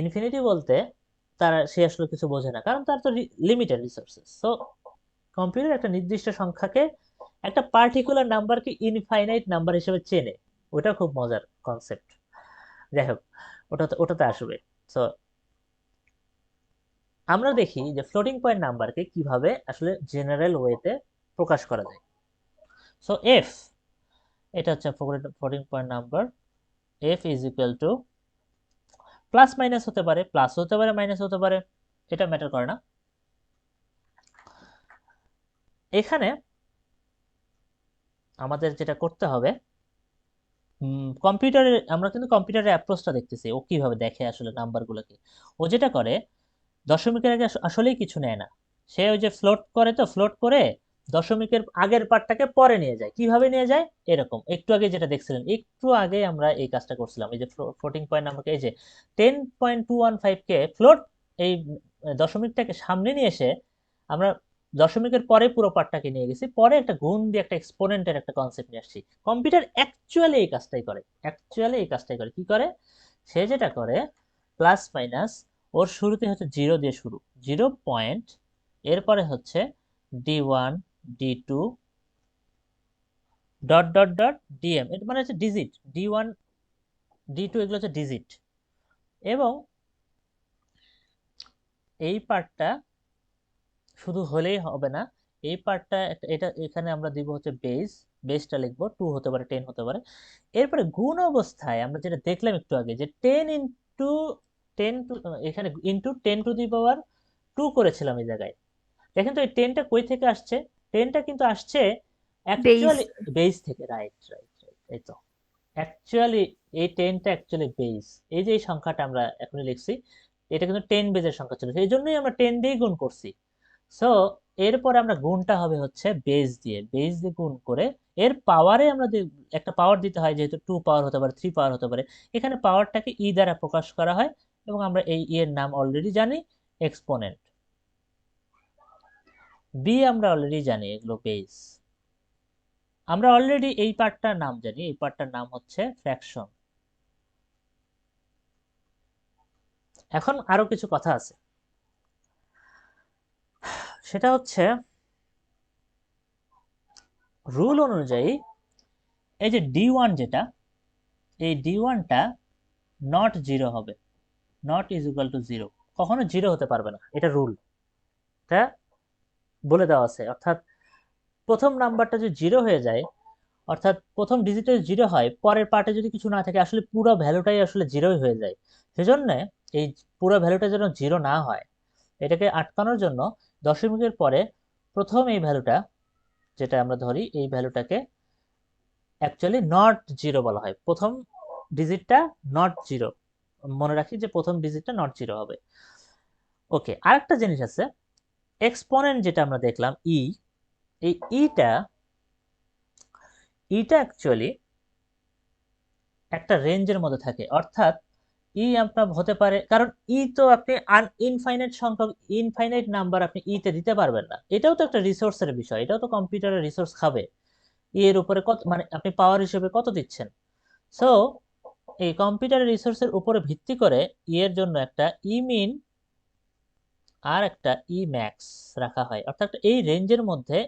ইনফিনিটি বলতে সে আসলে কিছু বোঝে না, কারণ তার তো লিমিটেড রিসোর্সেস। সো কম্পিউটার একটা নির্দিষ্ট সংখ্যাকে, একটা পার্টিকুলার নাম্বারকে ইনফাইনাইট নাম্বার হিসেবে চেনে। ওটা খুব মজার কনসেপ্ট। যাই হোক, ওটাতে আসবে। সো আমরা দেখি যে ফ্লোটিং পয়েন্ট নাম্বারকে কিভাবে আসলে জেনারেল ওয়েতে প্রকাশ করা যায়। সো এফ, এটা হচ্ছে floating point number. F is equal two plus minus হতে পারে, প্লাস হতে পারে, মাইনাস হতে পারে, এটা ম্যাটার করে না। এখানে আমাদের যেটা করতে হবে, আমরা কিন্তু কম্পিউটারের অ্যাপ্রোচটা দেখতেছি, ও কিভাবে দেখে আসলে নাম্বারগুলোকে। ও যেটা করে, দশমিকের আগে আসলেই কিছু নেয় না, সে ওই যে ফ্লোট করে, তো ফ্লোট করে দশমিকের আগের পার্টটাকে পরে নিয়ে যায়। কিভাবে নিয়ে যায়? এরকম, একটু আগে যেটা দেখছিলেন, একটু আগে আমরা এই কাজটা করছিলাম। এই যে ফ্লোটিং পয়েন্ট নাম্বারকে, এই যে 10.215 কে ফ্লোট, এই দশমিকটাকে সামনে নিয়ে এসে আমরা দশমিকের পরে পুরো পার্টটাকে নিয়ে গেছি, পরে একটা গুণ দিয়ে একটা এক্সপোনেন্টের একটা কনসেপ্ট নিয়ে আসছি। কম্পিউটার অ্যাকচুয়ালি এই কাজটাই করে। কি করে? সে যেটা করে, প্লাস মাইনাস, ওর শুরুতে হচ্ছে 0 দিয়ে শুরু, 0 পয়েন্ট, এরপরে হচ্ছে D1 D2 dot dot dot DM, এটা মানে হচ্ছে ডিজিট, D1 D2 এগুলো হচ্ছে ডিজিট। এবং এই পার্টটা শুধু হলেই হবে না, এই পার্টটা এটা এখানে আমরা দিব হচ্ছে বেসটা লিখবো, 2 হতে পারে, 10 হতে পারে। এরপরে গুণ অবস্থায় আমরা যেটা দেখলাম একটু আগে, যে 10 ইন্টু 10 টু, এখানে ইন্টু 10 টু দি পাওয়ার 2 করেছিলাম এই জায়গায়। দেখেন তো এই 10টা কই থেকে আসছে? 10টা কিন্তু আসছে অ্যাকচুয়ালি বেস থেকে। রাইট, এই তো অ্যাকচুয়ালি এই 10টা অ্যাকচুয়ালি বেস। এই যে এই সংখ্যাটা আমরা এখনই লিখছি, এটা কিন্তু 10 বেজের সংখ্যা ছিল, এই জন্যই আমরা 10 দিয়ে গুণ করছি। সো এরপরে আমরা গুণটা হবে হচ্ছে বেস দিয়ে গুণ করে, এর পাওয়ারে আমরা একটা পাওয়ার দিতে হয়, যেহেতু 2 পাওয়ার হতে পারে, 3 পাওয়ার হতে পারে। এখানে পাওয়ারটাকে ই দ্বারা প্রকাশ করা হয়, এবং আমরা এই ই এর নাম অলরেডি জানি, এক্সপোনেন্ট। বি আমরা অলরেডি জানি, এগুলো বেস। আমরা অলরেডি এই পার্টটার নাম জানি, এই পার্টটার নাম হচ্ছে ফ্র্যাকশন। এখন আরো কিছু কথা আছে, সেটা হচ্ছে রুল অনুযায়ী এই যে D1 যেটা, এই D1টা নট 0 হবে, নট ইজ ইকুয়াল টু 0, কখনো 0 হতে পারবে না, এটা রুল, এটা বলে দেওয়া আছে। অর্থাৎ প্রথম নাম্বারটা যদি 0 হয়ে যায়, অর্থাৎ প্রথম ডিজিটে 0 হয়, পরের পার্টে যদি কিছু না থাকে, আসলে পুরো ভ্যালুটাই আসলে 0ই হয়ে যায়। সেজন্য এই পুরো ভ্যালুটা যেন 0 না হয়, এটাকে আটকানোর জন্য দশমিকের পরে প্রথম এই ভ্যালুটা, যেটা আমরা ধরি, এই ভ্যালুটাকে অ্যাকচুয়ালি নট 0 বলা হয়। প্রথম ডিজিটটা নট 0, মনে রাখি যে প্রথম ডিজিটটা নট 0 হবে। ওকে, আরেকটা জিনিস আছে, এক্সপোনেন্ট যেটা আমরা দেখলাম, এই ইটা অ্যাকচুয়ালি একটা রেঞ্জের মধ্যে থাকে। অর্থাৎ আপনার হতে পারে, কারণ তো আপনি ইনফাইনাইট সংখ্যক, ইনফাইনাইট নাম্বার আপনি তে দিতে পারবেন না। এটাও তো একটা রিসোর্সের বিষয়, এটাও তো কম্পিউটারের রিসোর্স খাবে। এর উপরে কত, মানে আপনি পাওয়ার হিসেবে কত দিচ্ছেন। সো এই কম্পিউটারের রিসোর্সের উপরে ভিত্তি করে এর জন্য একটা মিন আর একটা ম্যাক্স রাখা হয়। অর্থাৎ এই রেঞ্জের মধ্যে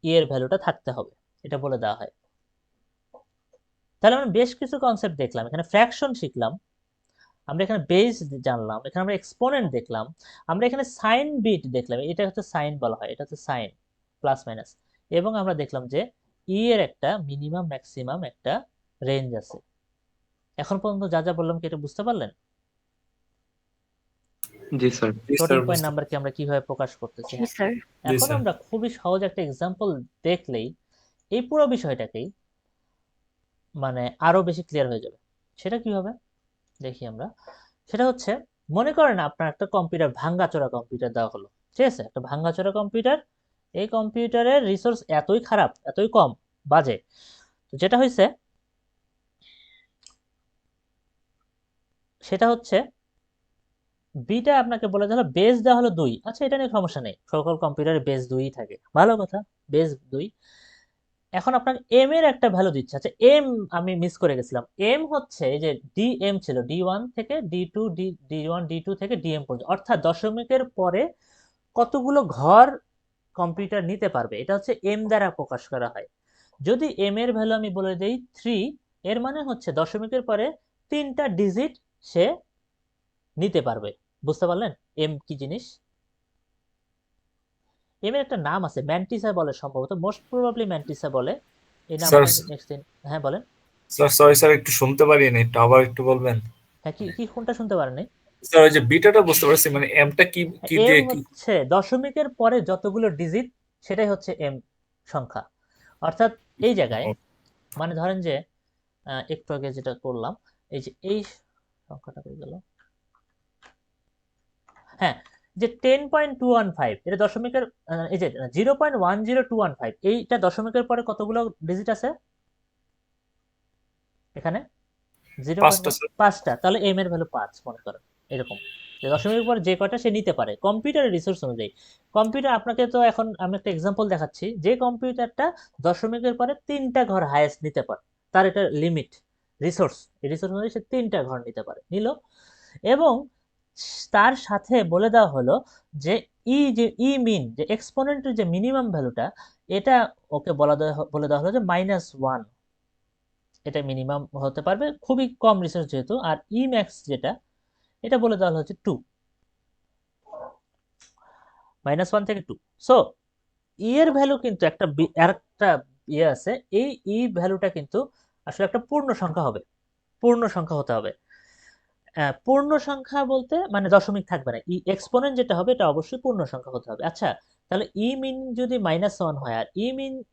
এর ভ্যালুটা থাকতে হবে, এটা বলে দেওয়া হয়। তাহলে আমরা বেশ কিছু কনসেপ্ট দেখলাম, এখানে ফ্র্যাকশন শিখলাম, আমরা এখানে বেস জানলাম, এখানে আমরা এক্সপোনেন্ট দেখলাম, আমরা এখানে সাইন বিট দেখলাম, এটা হচ্ছে সাইন বলা হয়, এটা হচ্ছে সাইন, প্লাস মাইনাস। এবং আমরা দেখলাম যে এর একটা মিনিমাম ম্যাক্সিমাম একটা রেঞ্জ আছে। এখন পর্যন্ত যা যা বললাম কি এটা বুঝতে পারলেন? জি স্যার। ফ্লোটিং পয়েন্ট নাম্বারকে আমরা কিভাবে প্রকাশ করতেছি। এখন আমরা খুবই সহজ একটা এক্সাম্পল দেখলেই এই পুরো বিষয়টাকেই মানে আরো বেশি ক্লিয়ার হয়ে যাবে। সেটা কিভাবে দেখি আমরা। সেটা হচ্ছে, মনে করেন আপনার একটা কম্পিউটার, ভাঙ্গাচোরা কম্পিউটার দেওয়া হলো, ঠিক আছে, একটা ভাঙ্গাচোরা কম্পিউটার। এই কম্পিউটারের রিসোর্স এতই খারাপ, এতই কম, বাজে। তো যেটা হয়েছে সেটা হচ্ছে, বিটা আপনাকে বলে দেওয়া হলো, বেস দেওয়া হলো 2। আচ্ছা, এটা নিয়ে সমস্যা নেই, সকল কম্পিউটারে বেস 2ই থাকে, ভালো কথা, বেস 2। এখন আপনাকে এম এর একটা ভ্যালু দিচ্ছে। আচ্ছা এম আমি মিস করে গেছিলাম। এম হচ্ছে এই যে ডি এম ছিল, D1 থেকে D2, D1 D2 থেকে ডিএম পর্যন্ত, অর্থাৎ দশমিকের পরে কতগুলো ঘর কম্পিউটার নিতে পারবে, এটা হচ্ছে এম দ্বারা প্রকাশ করা হয়। যদি এম এর ভ্যালু আমি বলে দেই 3, এর মানে হচ্ছে দশমিকের পরে 3টা ডিজিট সে নিতে পারবে। বুঝতে পারলেন এম কি জিনিস? এম এর একটা নাম আছে, ম্যান্টিসা বলে সম্ভবত, মোস্ট প্রবাবলি ম্যান্টিসা বলে। এই নামটা নেক্সট দিন। হ্যাঁ বলেন। স্যার সরি স্যার, একটু শুনতে পারিনি, একটু আবার একটু বলবেন? হ্যাঁ কি কোনটা শুনতে পারেন নাই? স্যার ওই যে বিটাটা বুঝতে পারছি, মানে এমটা কি কি এম দিয়ে কি? হচ্ছে দশমিকের পরে যতগুলো ডিজিট সেটাই হচ্ছে এম সংখ্যা। অর্থাৎ এই জায়গায় মানে ধরেন যে একটু আগে যেটা করলাম, এই যে এই সংখ্যাটা হয়ে গেল, হ্যাঁ যে 10.215 এটা দশমিকের এই যে 0.10215 এইটা দশমিকের পরে কতগুলো ডিজিট আছে এখানে? 5টা। তাহলে এম এর ভ্যালু 5 মনে করেন। এরকম যে দশমিকের পর যে কয়টা সে নিতে পারে কম্পিউটারের রিসোর্স অনুযায়ী। কম্পিউটার আপনাকে তো এখন আমি একটা এক্সাম্পল দেখাচ্ছি, যে কম্পিউটারটা দশমিকের পরে 3টা ঘর হাইয়েস্ট নিতে পারে, তার এটা লিমিট রিসোর্স, এই রিসোর্স অনুযায়ী সে 3টা ঘর নিতে পারে, নিল। এবং তার সাথে বলে দেওয়া হলো যে ই মিন যে এক্সপোনেন্টের যে মিনিমাম ভ্যালুটা, এটা ওকে বলে দেওয়া হলো যে -1, এটা মিনিমাম হতে পারবে, খুবই কম রিসোর্স যেহেতু। আর ই ম্যাক্স যেটা, এটা বলে দেওয়া হচ্ছে 2, -1 থেকে 2। সো ই এর ভ্যালু কিন্তু একটা ইয়ে আছে, এই ই ভ্যালুটা কিন্তু আসলে একটা পূর্ণ সংখ্যা হবে, পূর্ণ সংখ্যা হতে হবে। পূর্ণ সংখ্যা বলতে মানে দশমিক থাকবে না, ই এক্সপোনেন্ট যেটা হবে এটা অবশ্যই পূর্ণ সংখ্যা হতে হবে। আচ্ছা তাহলে ই মিন যদি -1 হয় আর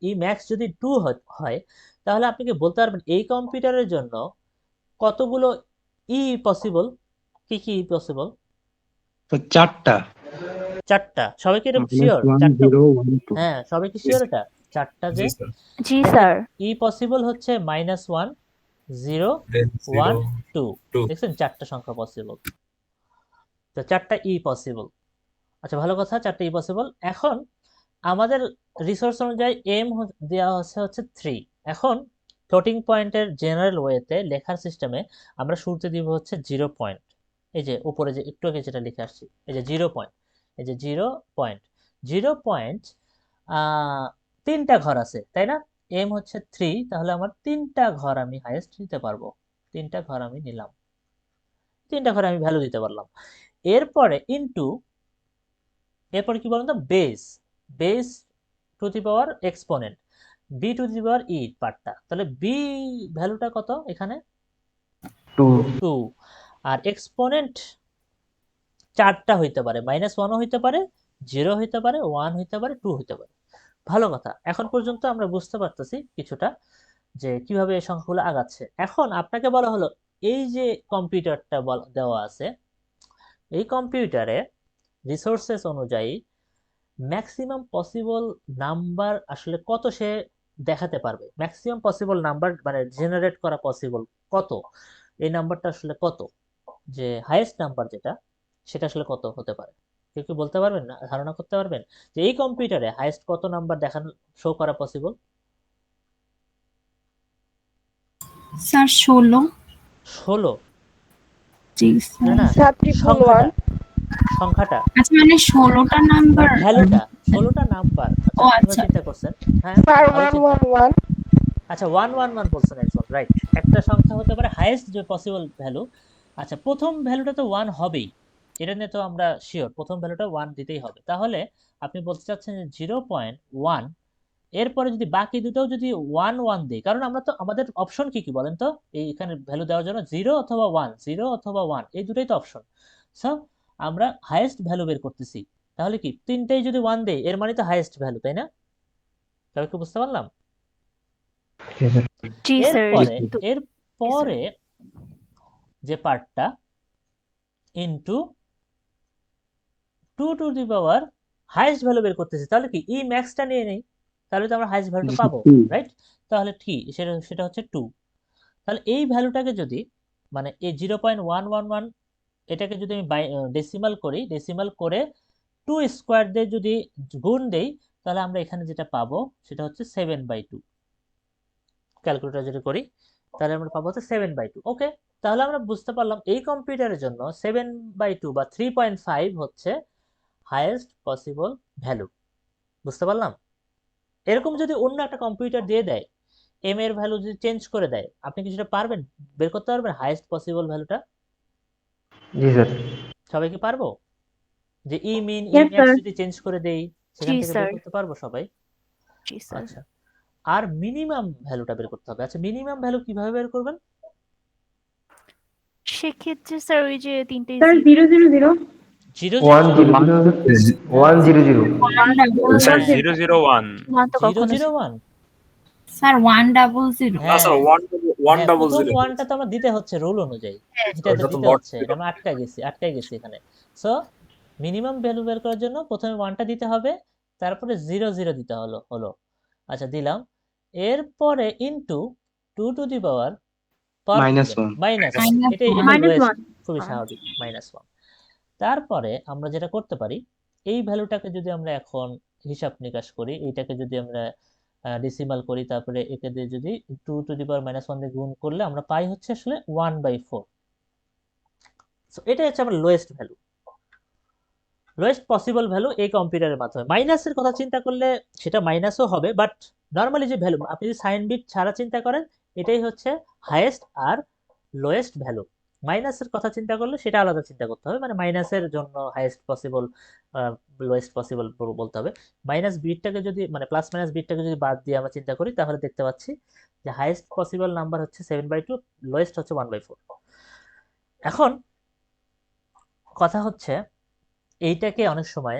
ই ম্যাক্স যদি 2 হয়, তাহলে আপনি কি বলতে পারবেন এই কম্পিউটারের জন্য কতগুলো ই পসিবল? কি কি পসিবল? তো 4টা। 4টা। সবাই কি এটা -1, শিওর? 4টা? 0, 1, 2। হ্যাঁ সবাই কি শিওর এটা 4টা যে? জি স্যার। জি স্যার। ই পসিবল হচ্ছে -1, 0, Then 1, 0, 2। 2। দেখছেন 4টা সংখ্যা পসিবল। তো 4টা ই পসিবল। আচ্ছা ভালো কথা, 4টা ই পসিবল। এখন আমাদের রিসোর্স অনুযায়ী এম দেওয়া হচ্ছে 3। এখন ফ্লোটিং পয়েন্টের জেনারেল ওয়েতে লেখার সিস্টেমে আমরা শুরুতে দিব হচ্ছে 0 পয়েন্ট। এই যে উপরে যে একটু আগে যেটা লিখে আসছি, এই যে 0 পয়েন্ট, এই যে 0 পয়েন্ট। 0 পয়েন্ট 3টা ঘর আছে তাই না? এম হচ্ছে 3, তাহলে আমার 3টা ঘর আমি হাইয়েস্ট নিতে পারবো। 3টা ঘর আমি নিলাম, 3টা ঘরে আমি ভ্যালু দিতে পারলাম। এরপরে এরপরে কি বলেন তো, base to the power exponent, B to the power E পার্টটা। তাহলে বি ভ্যালুটা কত এখানে? 2। আর এক্সপোনেন্ট 4টা হইতে পারে, -1ও হইতে পারে, 0 হইতে পারে, 1 হইতে পারে, 2 হইতে পারে। ভালো কথা, এখন পর্যন্ত আমরা বুঝতে পারতেছি কিছুটা যে কিভাবে এই সংখ্যাগুলো আগাচ্ছে। এখন আপনাকে বলা হলো এই যে কম্পিউটারটা দেওয়া আছে, এই কম্পিউটারে রিসোর্সেস অনুযায়ী ম্যাক্সিমাম পসিবল নাম্বার আসলে কত সে দেখাতে পারবে। ম্যাক্সিমাম পসিবল নাম্বার মানে জেনারেট করা পসিবল কত, এই নাম্বারটা আসলে কত, যে হাইয়েস্ট নাম্বার যেটা সেটা আসলে কত হতে পারে? কেউ কি বলতে পারবেন না, ধারণা করতে পারবেন যে এই কম্পিউটারে হাইয়েস্ট কত নাম্বার দেখানো শো করা পসিবল? স্যার 16। 16? জি না না, সংখ্যাটা আচ্ছা মানে 16টা নাম্বার ভ্যালুটা, 16টা নাম্বার। ও আচ্ছা আচ্ছা। চিন্তা করছেন, হ্যাঁ আচ্ছা 111 বলছেন একজন, রাইট। একটা সংখ্যা হতে পারে হাইয়েস্ট যে পসিবল ভ্যালু। আচ্ছা প্রথম ভ্যালুটা তো 1 হবেই, এটা নিয়ে তো আমরা শিওর, প্রথম ভ্যালুটা 1 দিতেই হবে। তাহলে আপনি বলতে চাচ্ছেন যে 0.1, এরপরে যদি বাকি দুটোও যদি 1 দিই, কারণ আমরা তো আমাদের অপশন কি কি বলেন তো, এইখানে ভ্যালু দেওয়ার জন্য 0 অথবা 1, 0 অথবা 1 এই দুটোই তো অপশন। সো আমরা হাইয়েস্ট ভ্যালু বের করতেছি, তাহলে কি তিনটেই যদি 1 দেই এর মানে তো হাইয়েস্ট ভ্যালু, তাই না? তাহলে কি বুঝতে পারলাম? জি স্যার। এরপরে যে পার্টটা into 2 two the power highest value বের করতেছি, তাহলে কি ই ম্যাক্সটা নিয়ে নেই, তাহলে তো আমরা হাইয়েস্ট ভ্যালুটা পাবো, রাইট? তাহলে কি সেটা হচ্ছে 2। তাহলে এই ভ্যালুটাকে যদি মানে এই 0.111 এটাকে যদি আমি ডেসিমাল করি, ডেসিমাল করে 2 স্কোয়ার দিয়ে যদি গুণ দেই, তাহলে আমরা এখানে যেটা পাবো সেটা হচ্ছে 7/2। ক্যালকুলেটর যদি করি তাহলে আমরা পাবো হচ্ছে 7/2। ওকে, তাহলে আমরা বুঝতে পারলাম এই কম্পিউটারের জন্য 7/2 বা 3.5 হচ্ছে হাইয়েস্ট পসিবল ভ্যালু। বুঝতে পারলাম? এরকম যদি অন্য একটা কম্পিউটার দিয়ে দেয়, এম এর ভ্যালু যদি চেঞ্জ করে দেয়, আপনি কি সেটা পারবেন, বের করতে পারবেন হাইয়েস্ট পসিবল ভ্যালুটা? জি স্যার। সবাই কি পারবো? যে ই মিন ই Yes, ম্যাক্স sir. যদি চেঞ্জ করে দেই সেখান জি থেকে বের স্যার, করতে পারবো সবাই? জি স্যার। আচ্ছা, আর মিনিমাম ভ্যালুটা বের করতে হবে। আচ্ছা, মিনিমাম ভ্যালু কিভাবে বের করবেন? সেক্ষেত্রে স্যার ওই যে তিনটে স্যার 000 জিরো 1 জিরো 0 স্যার হ্যাঁ 001 ওয়ান তো কখনো 001 স্যার 100 না হ্যাঁ স্যার ওয়ান হ্যাঁ, ডাবল প্রথম জিরো ওয়ানটা তো আমার দিতে হচ্ছে রুল অনুযায়ী, এটা তো এটা তো দিতে বট হচ্ছে, এটা আমরা আটকায় গেছি এখানে। সো মিনিমাম ভ্যালু বের করার জন্য প্রথমে ওয়ানটা দিতে হবে, তারপরে 0 দিতে হলো। আচ্ছা, দিলাম। এরপরে into 2 two the power per -1 minus, Minus এটাই one. এটাই Minus lowest, one. খুবই স্বাভাবিক, -1। তারপরে আমরা যেটা করতে পারি, এই ভ্যালুটাকে যদি আমরা এখন হিসাব নিকাশ করি, এইটাকে যদি আমরা ডেসিমাল করি, তারপরে একে দিয়ে যদি 2 টু দি পাওয়ার -1 দিয়ে গুণ করলে আমরা পাই হচ্ছে আসলে 1/4। সো এটা হচ্ছে আমার lowest value, lowest possible value এই কম্পিউটারের মাধ্যমে। মাইনাসের কথা চিন্তা করলে সেটা মাইনাসও হবে, বাট নর্মালি যে ভ্যালু আপনি যদি সাইন বিট ছাড়া চিন্তা করেন, এটাই হচ্ছে হাইয়েস্ট আর লোয়েস্ট ভ্যালু। মাইনাসের কথা চিন্তা করলে সেটা আলাদা চিন্তা করতে হবে, মানে মাইনাসের জন্য হাইয়েস্ট পসিবল লোয়েস্ট পসিবল বলতে হবে। মাইনাস বিটটাকে যদি মানে প্লাস মাইনাস বিটটাকে যদি বাদ দিয়ে আমরা চিন্তা করি, তাহলে দেখতে পাচ্ছি যে হাইয়েস্ট পসিবল নাম্বার হচ্ছে 7/2, লোয়েস্ট হচ্ছে 1/4। এখন কথা হচ্ছে এইটাকে অনেক সময়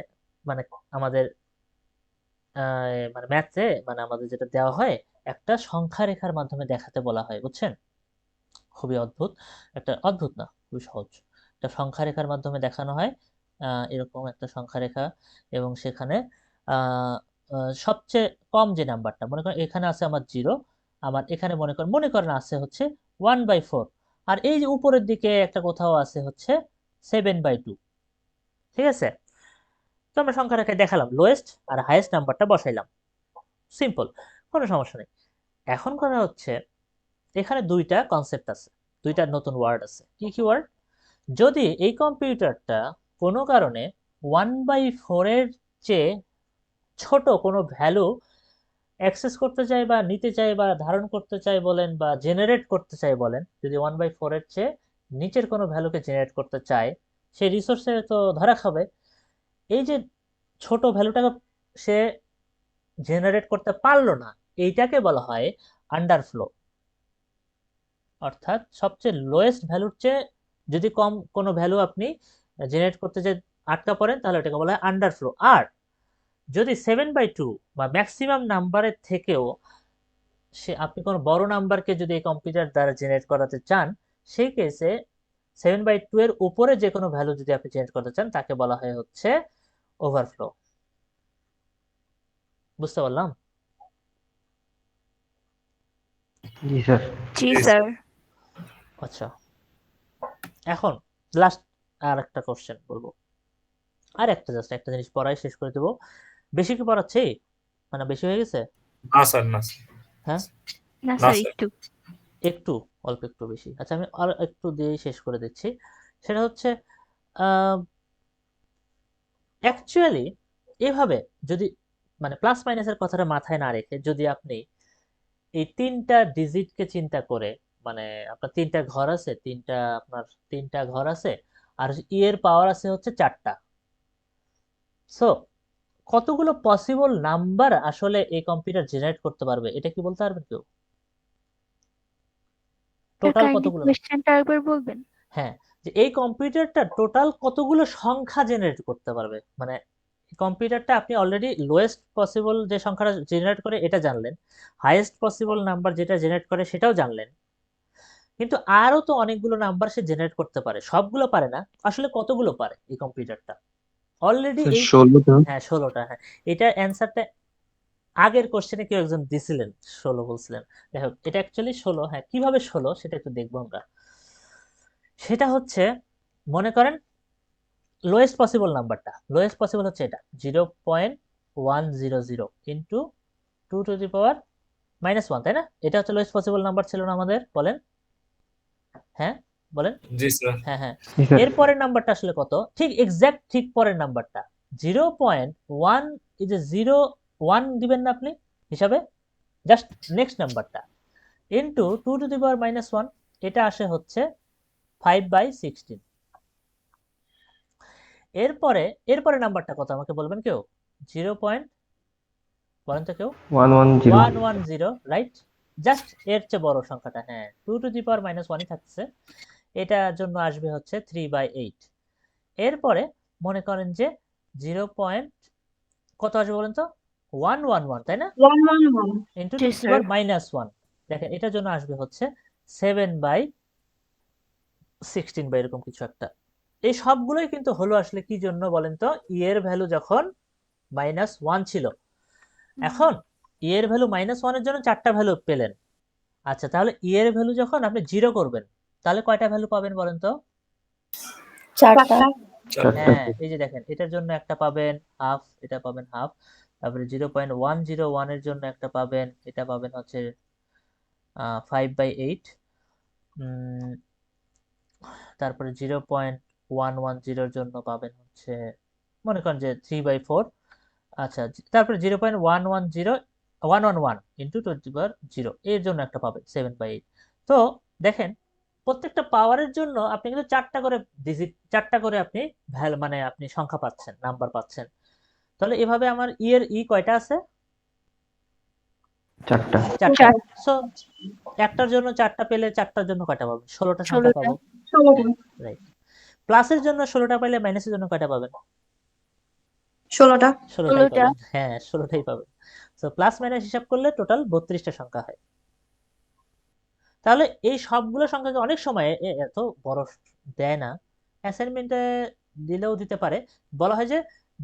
মানে আমাদের মানে ম্যাথে মানে আমাদের যেটা দেওয়া হয়, একটা সংখ্যা রেখার মাধ্যমে দেখাতে বলা হয়, বুঝছেন? খুবই অদ্ভুত, একটা অদ্ভুত না, খুবই সহজ। একটা সংখ্যা রেখার মাধ্যমে দেখানো হয়, এরকম একটা সংখ্যা রেখা, এবং সেখানে সবচেয়ে কম যে নাম্বারটা, মনে করেন এখানে আছে আমার 0, আমার এখানে মনে করেন আছে হচ্ছে 1/4, আর এই যে উপরের দিকে একটা কোথাও আছে হচ্ছে 7/2। ঠিক আছে, তো আমরা সংখ্যা রেখায় দেখালাম, লোয়েস্ট আর হাইয়েস্ট নাম্বারটা বসাইলাম, সিম্পল, কোনো সমস্যা নেই। এখন কথা হচ্ছে এখানে দুইটা কনসেপ্ট আছে, দুইটা নতুন ওয়ার্ড আছে। কি কি ওয়ার্ড? যদি এই কম্পিউটারটা কোনো কারণে 1/4 এর চেয়ে ছোট কোনো ভ্যালু অ্যাক্সেস করতে চাই বা নিতে চাই বা ধারণ করতে চাই বলেন, বা জেনারেট করতে চাই বলেন, যদি 1/4 এর চেয়ে নিচের কোনো ভ্যালুকে জেনারেট করতে চায়, সেই রিসোর্সে তো ধরা খাবে। এই যে ছোট ভ্যালুটাকে সে জেনারেট করতে পারলো না, এইটাকে বলা হয় আন্ডারফ্লো। অর্থাৎ সবচেয়ে লোয়েস্ট ভ্যালুর চেয়ে যদি কম কোনো ভ্যালু আপনি জেনারেট করতে যে আটকা পড়েন, তাহলে এটাকে বলা হয় আন্ডারফ্লো। আর যদি 7/2 বা ম্যাক্সিমাম নাম্বারের থেকেও সে আপনি কোনো বড় নাম্বারকে যদি এই কম্পিউটার দ্বারা জেনারেট করাতে চান, সেই কেসে 7/2 এর উপরে যে কোনো ভ্যালু যদি আপনি জেনারেট করতে চান, তাকে বলা হয় হচ্ছে ওভারফ্লো। বুঝতে পারলাম? জি স্যার। জি স্যার। আচ্ছা, এখন লাস্ট আর একটা কোশ্চেন বলবো, আর একটা জাস্ট একটা জিনিস পড়াই শেষ করে দেবো। বেশি কি পড়াচ্ছি, মানে বেশি হয়ে গেছে? না স্যার, না স্যার। হ্যাঁ, না না স্যার, স্যার। একটু একটু, অল্প একটু বেশি। আচ্ছা, আমি আর একটু দিয়ে শেষ করে দিচ্ছি। সেটা হচ্ছে অ্যাকচুয়ালি এভাবে যদি মানে প্লাস মাইনাসের কথাটা মাথায় না রেখে যদি আপনি এই তিনটা ডিজিটকে চিন্তা করে, মানে আপনার তিনটা ঘর আছে, আর ই এর পাওয়ার আছে হচ্ছে 4টা। সো কতগুলো পসিবল নাম্বার আসলে এই কম্পিউটার জেনারেট করতে পারবে, এটা কি বলতে পারবেন কেউ? টোটাল কতগুলো? কোয়েশ্চেনটা একবার বলবেন? হ্যাঁ, যে এই কম্পিউটারটা টোটাল কতগুলো সংখ্যা জেনারেট করতে পারবে, মানে কম্পিউটারটা আপনি অলরেডি লোয়েস্ট পসিবল যে সংখ্যাটা জেনারেট করে এটা জানলেন, হাইয়েস্ট পসিবল নাম্বার যেটা জেনারেট করে সেটাও জানলেন, কিন্তু আরো তো অনেকগুলো নাম্বার সে জেনারেট করতে পারে, সবগুলো পারে না, আসলে কতগুলো পারে এই কম্পিউটারটা অলরেডি? এই 16টা। হ্যাঁ 16টা, হ্যাঁ, এটার অ্যান্সারটা আগের কোশ্চেনে কেউ একজন দিছিলেন, 16 বলছিলেন। দেখো এটা অ্যাকচুয়ালি 16, হ্যাঁ, কিভাবে 16 সেটা একটু দেখবো আমরা। সেটা হচ্ছে মনে করেন লোয়েস্ট পসিবল নাম্বারটা, লোয়েস্ট পসিবল হচ্ছে এটা 0.100 ইন্টু 2 টু দি পাওয়ার -1 তাই না? এটা হচ্ছে লোয়েস্ট পসিবল নাম্বার ছিল না আমাদের, বলেন? হ্যাঁ বলেন। জি স্যার। হ্যাঁ হ্যাঁ, জি স্যার। এর পরের নাম্বারটা আসলে কত? ঠিক এক্সাক্ট ঠিক পরের নাম্বারটা 0.1, এই যে 0.1 দিবেন না আপনি হিসাবে, জাস্ট নেক্সট নাম্বারটা ইনটু 2 টু দি পাওয়ার -1, এটা আসে হচ্ছে 5/16। এরপরে নাম্বারটা কত আমাকে বলবেন কেউ? 0. বলেন তো কেউ? 110 110, রাইট? জাস্ট এর চেয়ে বড় সংখ্যাটা, হ্যাঁ 2 টু দি পাওয়ার -1ই থাকছে, এটার জন্য আসবে হচ্ছে 3/8। এরপরে মনে করেন যে 0. কত আসবে বলেন তো? 111, তাই না? 111 into G, 2 two the power sir. -1, দেখেন এটার জন্য আসবে হচ্ছে 7/16 বা এরকম কিছু একটা। এই সবগুলোই কিন্তু হলো আসলে কি জন্য বলেন তো? ই এর ভ্যালু যখন -1 ছিল, এখন ই এর ভ্যালু -1 এর জন্য 4টা ভ্যালু পেলেন। আচ্ছা, তাহলে ই এর ভ্যালু যখন আপনি 0 করবেন, তাহলে কয়টা ভ্যালু পাবেন বলেন তো? 4টা। হ্যাঁ, এই যে দেখেন এটার জন্য একটা পাবেন হাফ, এটা পাবেন হাফ, তারপরে 0.101 এর জন্য একটা পাবেন, এটা পাবেন হচ্ছে 5/8, তারপরে 0.110 এর জন্য পাবেন হচ্ছে মনে করেন যে 3/4। আচ্ছা, তারপরে 0.111 ইন্টু 10 এর জন্য একটা পাবেন 7/8। তো দেখেন প্রত্যেকটা পাওয়ারের জন্য আপনি কিন্তু 4টা করে ডিজিট, 4টা করে আপনি মানে আপনি সংখ্যা পাচ্ছেন, নাম্বার পাচ্ছেন। তাহলে এভাবে আমার ই এর কয়টা আছে? 4টা। 4টা। সো একটার জন্য 4টা পেলে 4টার জন্য কয়টা পাবেন? 16টা সংখ্যা 16টা। পাবো, রাইট? প্লাসের জন্য 16টা পাইলে মাইনাসের জন্য কয়টা পাবেন? 16টা। 16টাই 16টা। পাবেন, হ্যাঁ 16টাই পাবেন। সো প্লাস মাইনাস হিসাব করলে টোটাল 32টা সংখ্যা হয়। তাহলে এই সবগুলো সংখ্যাকে অনেক সময় এত বড় দেয় না, অ্যাসাইনমেন্টে দিলেও দিতে পারে। বলা হয়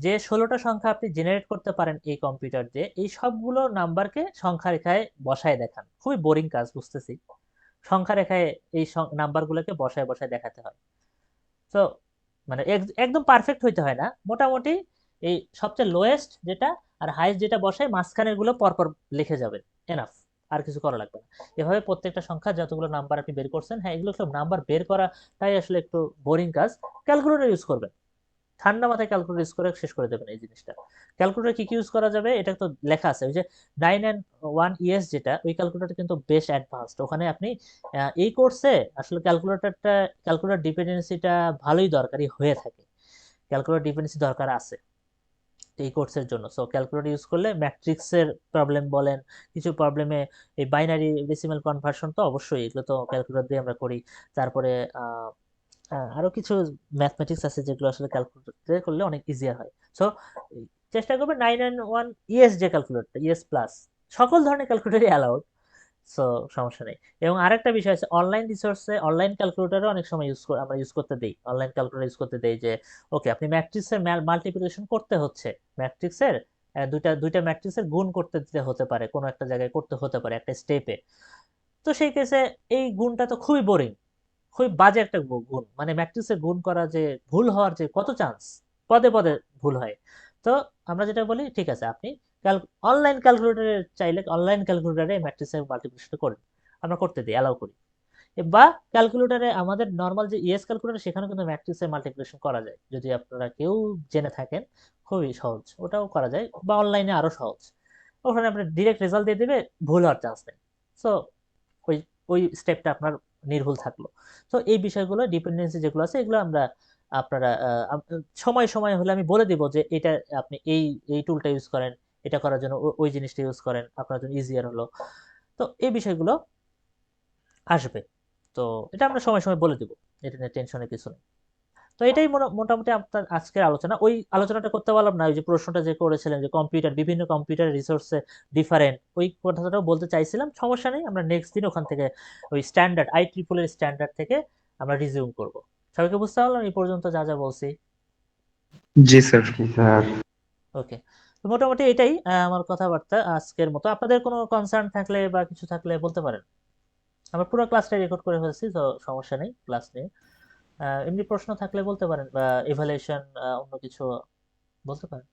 যে 16টা সংখ্যা আপনি জেনারেট করতে পারেন এই কম্পিউটার দিয়ে, এই সবগুলো নাম্বারকে সংখ্যা রেখায় বসায় দেখান। খুবই বোরিং কাজ বুঝতেছি, সংখ্যা রেখায় এই নাম্বারগুলোকে বসায় বসায় দেখাতে হয়। তো মানে একদম পারফেক্ট হইতে হয় না, মোটামুটি এই সবচেয়ে লোয়েস্ট যেটা আর হাইয়েস্ট যেটা বসায় মাঝখানের গুলো পরপর লিখে যাবেন, এনাফ, আর কিছু করা লাগবে না। এভাবে প্রত্যেকটা সংখ্যা যতগুলো নাম্বার আপনি বের করছেন, হ্যাঁ এগুলো সব নাম্বার বের করাটাই আসলে একটু বোরিং কাজ। ক্যালকুলেটর ইউজ করবেন, ঠান্ডা মাথায় ক্যালকুলেটর ইউজ করে শেষ করে দেবেন এই জিনিসটা। ক্যালকুলেটর কি কি ইউজ করা যাবে এটা তো লেখা আছে, ওই যে 9 and 1 ES যেটা, ওই ক্যালকুলেটর কিন্তু বেশ অ্যাডভান্সড। ওখানে আপনি এই কোর্সে আসলে ক্যালকুলেটর ডিপেন্ডেন্সিটা ভালোই দরকারি হয়ে থাকে, ক্যালকুলেটর ডিপেন্ডেন্সি দরকার আছে এই কোর্সের জন্য। সো ক্যালকুলেটর ইউজ করলে ম্যাট্রিক্সের প্রবলেম বলেন, কিছু প্রবলেমে এই বাইনারি ডেসিমাল কনভার্সন তো অবশ্যই, এগুলো তো ক্যালকুলেটর দিয়ে আমরা করি। তারপরে আরো কিছু ম্যাথমেটিক্স আছে যেগুলো আসলে ক্যালকুলেটর করলে অনেক ইজিয়ার হয়। সো চেষ্টা করবে 9 and 1 ES যে ক্যালকুলেটর, ES প্লাস, সকল ধরনের ক্যালকুলেটরই অ্যালাউড, সো সমস্যা নেই। এবং আরেকটা বিষয় আছে, অনলাইন রিসোর্সে অনলাইন ক্যালকুলেটরও অনেক সময় আমরা ইউজ করতে দেই, অনলাইন ক্যালকুলেটর ইউজ করতে দেই যে ওকে আপনি ম্যাট্রিক্সের মাল্টিপ্লিকেশন করতে হচ্ছে, ম্যাট্রিক্সের দুইটা ম্যাট্রিক্সের গুণ করতে দিতে হতে পারে, কোনো একটা জায়গায় করতে হতে পারে একটা স্টেপে। তো সেই কেসে এই গুণটা তো খুবই বোরিং, খুবই বাজে একটা গুণ, মানে ম্যাট্রিক্সের গুণ করা যে ভুল হওয়ার যে কত চান্স, পদে পদে ভুল হয়। তো আমরা যেটা বলি ঠিক আছে আপনি অনলাইন ক্যালকুলেটরে চাইলে অনলাইন ক্যালকুলেটরে ম্যাট্রিক্সের মাল্টিপ্লিকেশন করেন, আমরা করতে দিই, অ্যালাউ করি। বা ক্যালকুলেটরে আমাদের নর্মাল যে ইএস ক্যালকুলেটর, সেখানে কিন্তু ম্যাট্রিক্সের মাল্টিপ্লিকেশন করা যায়, যদি আপনারা কেউ জেনে থাকেন, খুবই সহজ, ওটাও করা যায়। বা অনলাইনে আরো সহজ, ওখানে আপনি ডিরেক্ট রেজাল্ট দিয়ে দেবে, ভুল হওয়ার চান্স নেই। সো ওই ওই স্টেপটা আপনার নির্ভুল থাকলো। তো এই বিষয়গুলো ডিপেন্ডেন্সি যেগুলো আছে এগুলো আমরা আপনারা সময় সময় হলে আমি বলে দিব যে এটা আপনি এই টুলটা ইউজ করেন, এটা করার জন্য ওই জিনিসটা ইউজ করেন, আপনার জন্য ইজিয়ার হলো। তো এই বিষয়গুলো আসবে, তো এটা আমরা সময় সময় বলে দিব, এটা নিয়ে টেনশনের কিছু নেই। তো এটাই মোটামুটি আপনার আজকের আলোচনা। ওই আলোচনাটা করতে পারলাম না, ওই যে প্রশ্নটা যে করেছিলেন যে কম্পিউটার, বিভিন্ন কম্পিউটার রিসোর্সে ডিফারেন্ট, ওই কথাটাও বলতে চাইছিলাম। সমস্যা নেই, আমরা নেক্সট দিন ওখান থেকে ওই স্ট্যান্ডার্ড IEEE এর স্ট্যান্ডার্ড থেকে আমরা রিজিউম করব। সবাইকে বুঝতে পারলাম এই পর্যন্ত যা যা বলছি? জি স্যার। জি স্যার। ওকে, তো মোটামুটি এটাই আমার কথাবার্তা আজকের মতো। আপনাদের কোনো কনসার্ন থাকলে বা কিছু থাকলে বলতে পারেন। আমরা পুরো ক্লাসটা রেকর্ড করে ফেলছি, তো সমস্যা নেই ক্লাস নিয়ে। এমনি প্রশ্ন থাকলে বলতে পারেন, বা ইভালুয়েশন অন্য কিছু বলতে পারেন।